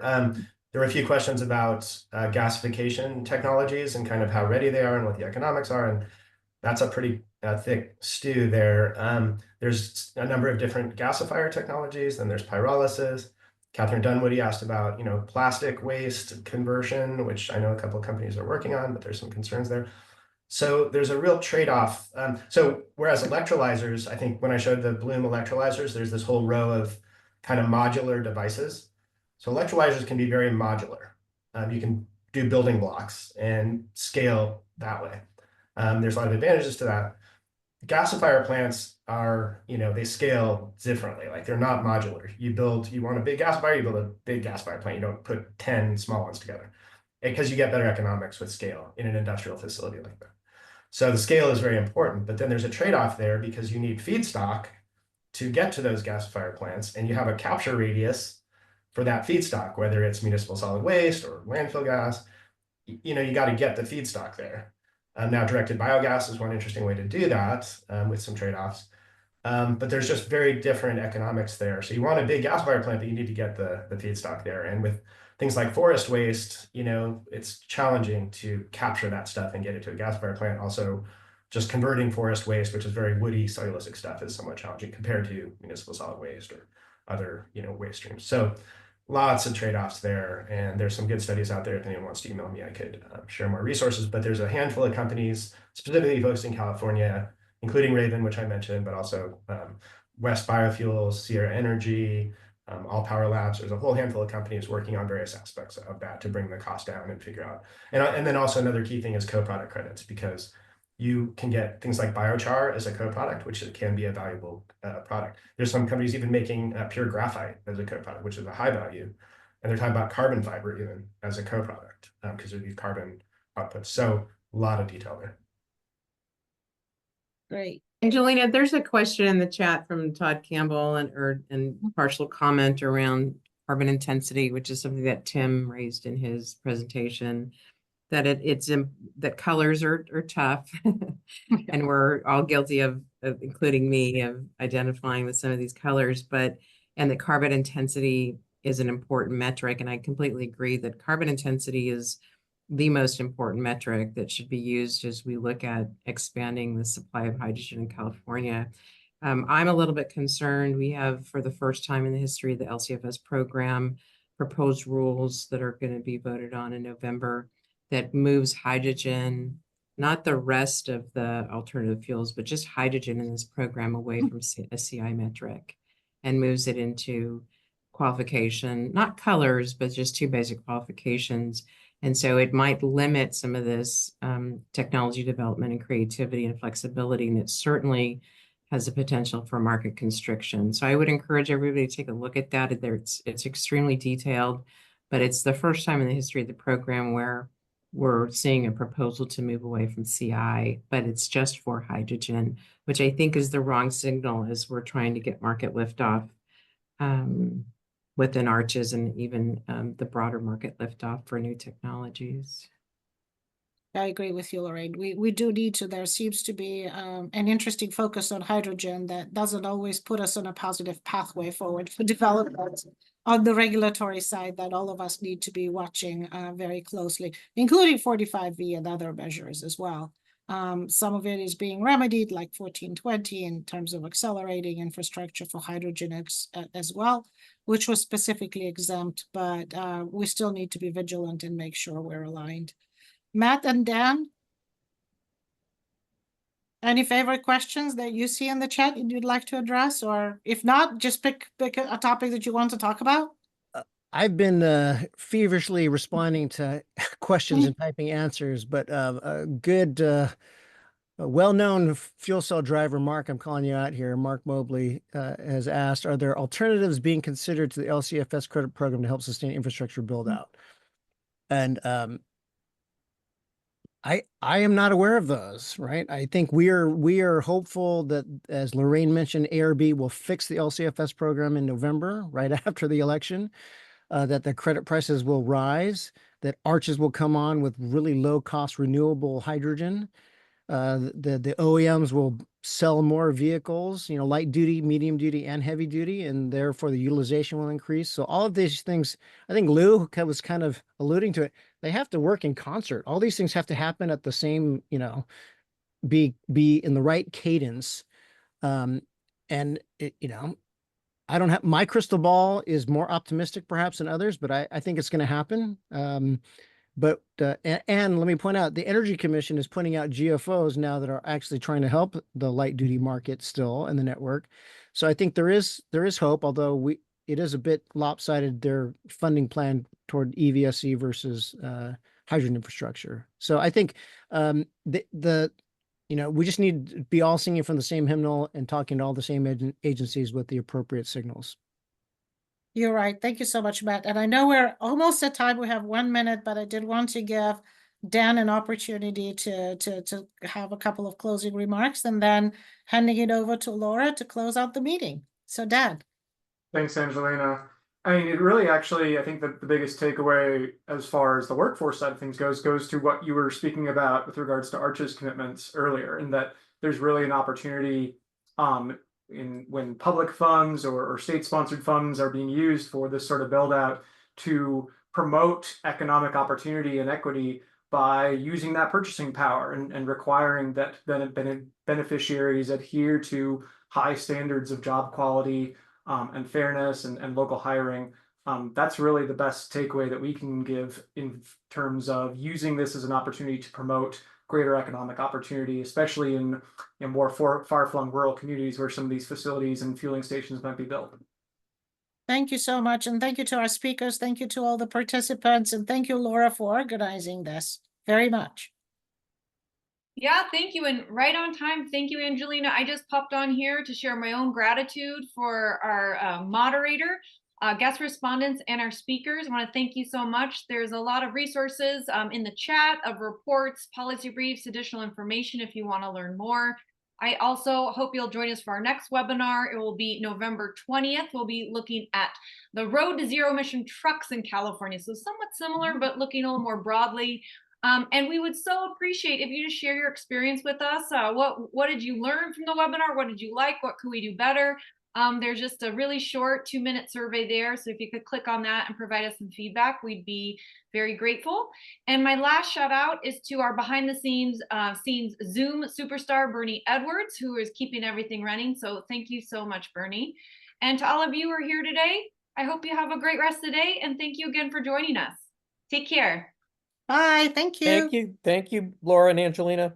[SPEAKER 4] There were a few questions about gasification technologies and kind of how ready they are and what the economics are, and that's a pretty thick stew there. There's a number of different gasifier technologies, then there's pyrolysis. Catherine Dunwoody asked about, you know, plastic waste conversion, which I know a couple of companies are working on, but there's some concerns there. So there's a real trade-off. So whereas electrolyzers, I think when I showed the Bloom electrolyzers, there's this whole row of kind of modular devices. So electrolyzers can be very modular. You can do building blocks and scale that way. There's a lot of advantages to that. Gasifier plants are, you know, they scale differently. Like they're not modular. You want a big gasifier, you build a big gasifier plant. You don't put 10 small ones together, because you get better economics with scale in an industrial facility like that. So the scale is very important, but then there's a trade-off there, because you need feedstock to get to those gasifier plants, and you have a capture radius for that feedstock, whether it's municipal solid waste or landfill gas. You know, you got to get the feedstock there. Now, directed biogas is one interesting way to do that, with some trade-offs. But there's just very different economics there. So you want a big gasifier plant, but you need to get the feedstock there. And with things like forest waste, you know, it's challenging to capture that stuff and get it to a gasifier plant. Also, just converting forest waste, which is very woody cellulosic stuff, is somewhat challenging compared to municipal solid waste or other, waste streams. So lots of trade-offs there, and there's some good studies out there. If anyone wants to email me, I could share more resources, but there's a handful of companies specifically focused in California, including Raven, which I mentioned, but also West Biofuels, Sierra Energy, All Power Labs. There's a whole handful of companies working on various aspects of that to bring the cost down and figure out. And then also another key thing is co-product credits, because you can get things like biochar as a co-product, which can be a valuable product. There's some companies even making pure graphite as a co-product, which is a high value. And they're talking about carbon fiber even as a co-product because of these carbon outputs. So a lot of detail there.
[SPEAKER 2] Great.
[SPEAKER 6] Angelina, there's a question in the chat from Todd Campbell and partial comment around carbon intensity, which is something that Tim raised in his presentation. That that colors are tough, and we're all guilty of, including me, of identifying with some of these colors. And that carbon intensity is an important metric, and I completely agree that carbon intensity is the most important metric that should be used as we look at expanding the supply of hydrogen in California. I'm a little bit concerned. We have, for the first time in the history of the LCFS program, proposed rules that are going to be voted on in November that moves hydrogen, not the rest of the alternative fuels, but just hydrogen in this program away from a CI metric and moves it into qualification, not colors, but just two basic qualifications. And so it might limit some of this technology development and creativity and flexibility, and it certainly has the potential for market constriction. So I would encourage everybody to take a look at that. It's extremely detailed, but it's the first time in the history of the program where we're seeing a proposal to move away from CI, but it's just for hydrogen, which I think is the wrong signal as we're trying to get market liftoff within Arches and even the broader market liftoff for new technologies.
[SPEAKER 2] I agree with you, Lorraine. We do need to. There seems to be an interesting focus on hydrogen that doesn't always put us on a positive pathway forward for development on the regulatory side that all of us need to be watching very closely, including 45V and other measures as well. Some of it is being remedied, like 1420, in terms of accelerating infrastructure for hydrogen as well, which was specifically exempt, but we still need to be vigilant and make sure we're aligned. Matt and Dan, any favorite questions that you see in the chat you'd like to address? Or if not, just pick a topic that you want to talk about.
[SPEAKER 7] I've been feverishly responding to questions and typing answers, but a good, well-known fuel cell driver, Mark, I'm calling you out here, Mark Mobley, has asked, are there alternatives being considered to the LCFS credit program to help sustain infrastructure build out? And I am not aware of those, right? I think we are hopeful that, as Lorraine mentioned, ARB will fix the LCFS program in November, right after the election, that the credit prices will rise, that Arches will come on with really low cost renewable hydrogen. The OEMs will sell more vehicles, light duty, medium duty, and heavy duty, and therefore the utilization will increase. So all of these things, I think Lou was kind of alluding to it, they have to work in concert. All these things have to happen at the same, be in the right cadence. And I don't have, my crystal ball is more optimistic perhaps than others, but I think it's going to happen. But and let me point out, the Energy Commission is putting out GFOs now that are actually trying to help the light duty market still and the network. So I think there is hope, although it is a bit lopsided, their funding plan toward EVSE versus hydrogen infrastructure. So I think we just need to be all singing from the same hymnal and talking to all the same agencies with the appropriate signals.
[SPEAKER 2] You're right. Thank you so much, Matt. And I know we're almost at time. We have 1 minute, but I did want to give Dan an opportunity to have a couple of closing remarks and then handing it over to Laura to close out the meeting. So Dan.
[SPEAKER 5] Thanks, Angelina. I mean, it really actually, I think that the biggest takeaway as far as the workforce side of things goes to what you were speaking about with regards to Arches commitments earlier, and that there's really an opportunity when public funds or state-sponsored funds are being used for this sort of build out to promote economic opportunity and equity, by using that purchasing power and requiring that beneficiaries adhere to high standards of job quality and fairness and local hiring. That's really the best takeaway that we can give in terms of using this as an opportunity to promote greater economic opportunity, especially in more far-flung rural communities where some of these facilities and fueling stations might be built.
[SPEAKER 2] Thank you so much. And thank you to our speakers. Thank you to all the participants. And thank you, Laura, for organizing this very much.
[SPEAKER 1] Yeah, thank you. And right on time. Thank you, Angelina. I just popped on here to share my own gratitude for our moderator, guest respondents, and our speakers. I want to thank you so much. There's a lot of resources in the chat of reports, policy briefs, additional information if you want to learn more. I also hope you'll join us for our next webinar. It will be November 20th. We'll be looking at the road to zero emission trucks in California. So somewhat similar, but looking a little more broadly. And we would so appreciate if you just share your experience with us. What did you learn from the webinar? What did you like? What could we do better? There's just a really short 2-minute survey there. So if you could click on that and provide us some feedback, we'd be very grateful. And my last shout out is to our behind the scenes Zoom superstar, Bernie Edwards, who is keeping everything running. So thank you so much, Bernie. And to all of you who are here today, I hope you have a great rest of the day. And thank you again for joining us. Take care.
[SPEAKER 2] Bye. Thank you.
[SPEAKER 3] Thank you. Thank you, Laura and Angelina.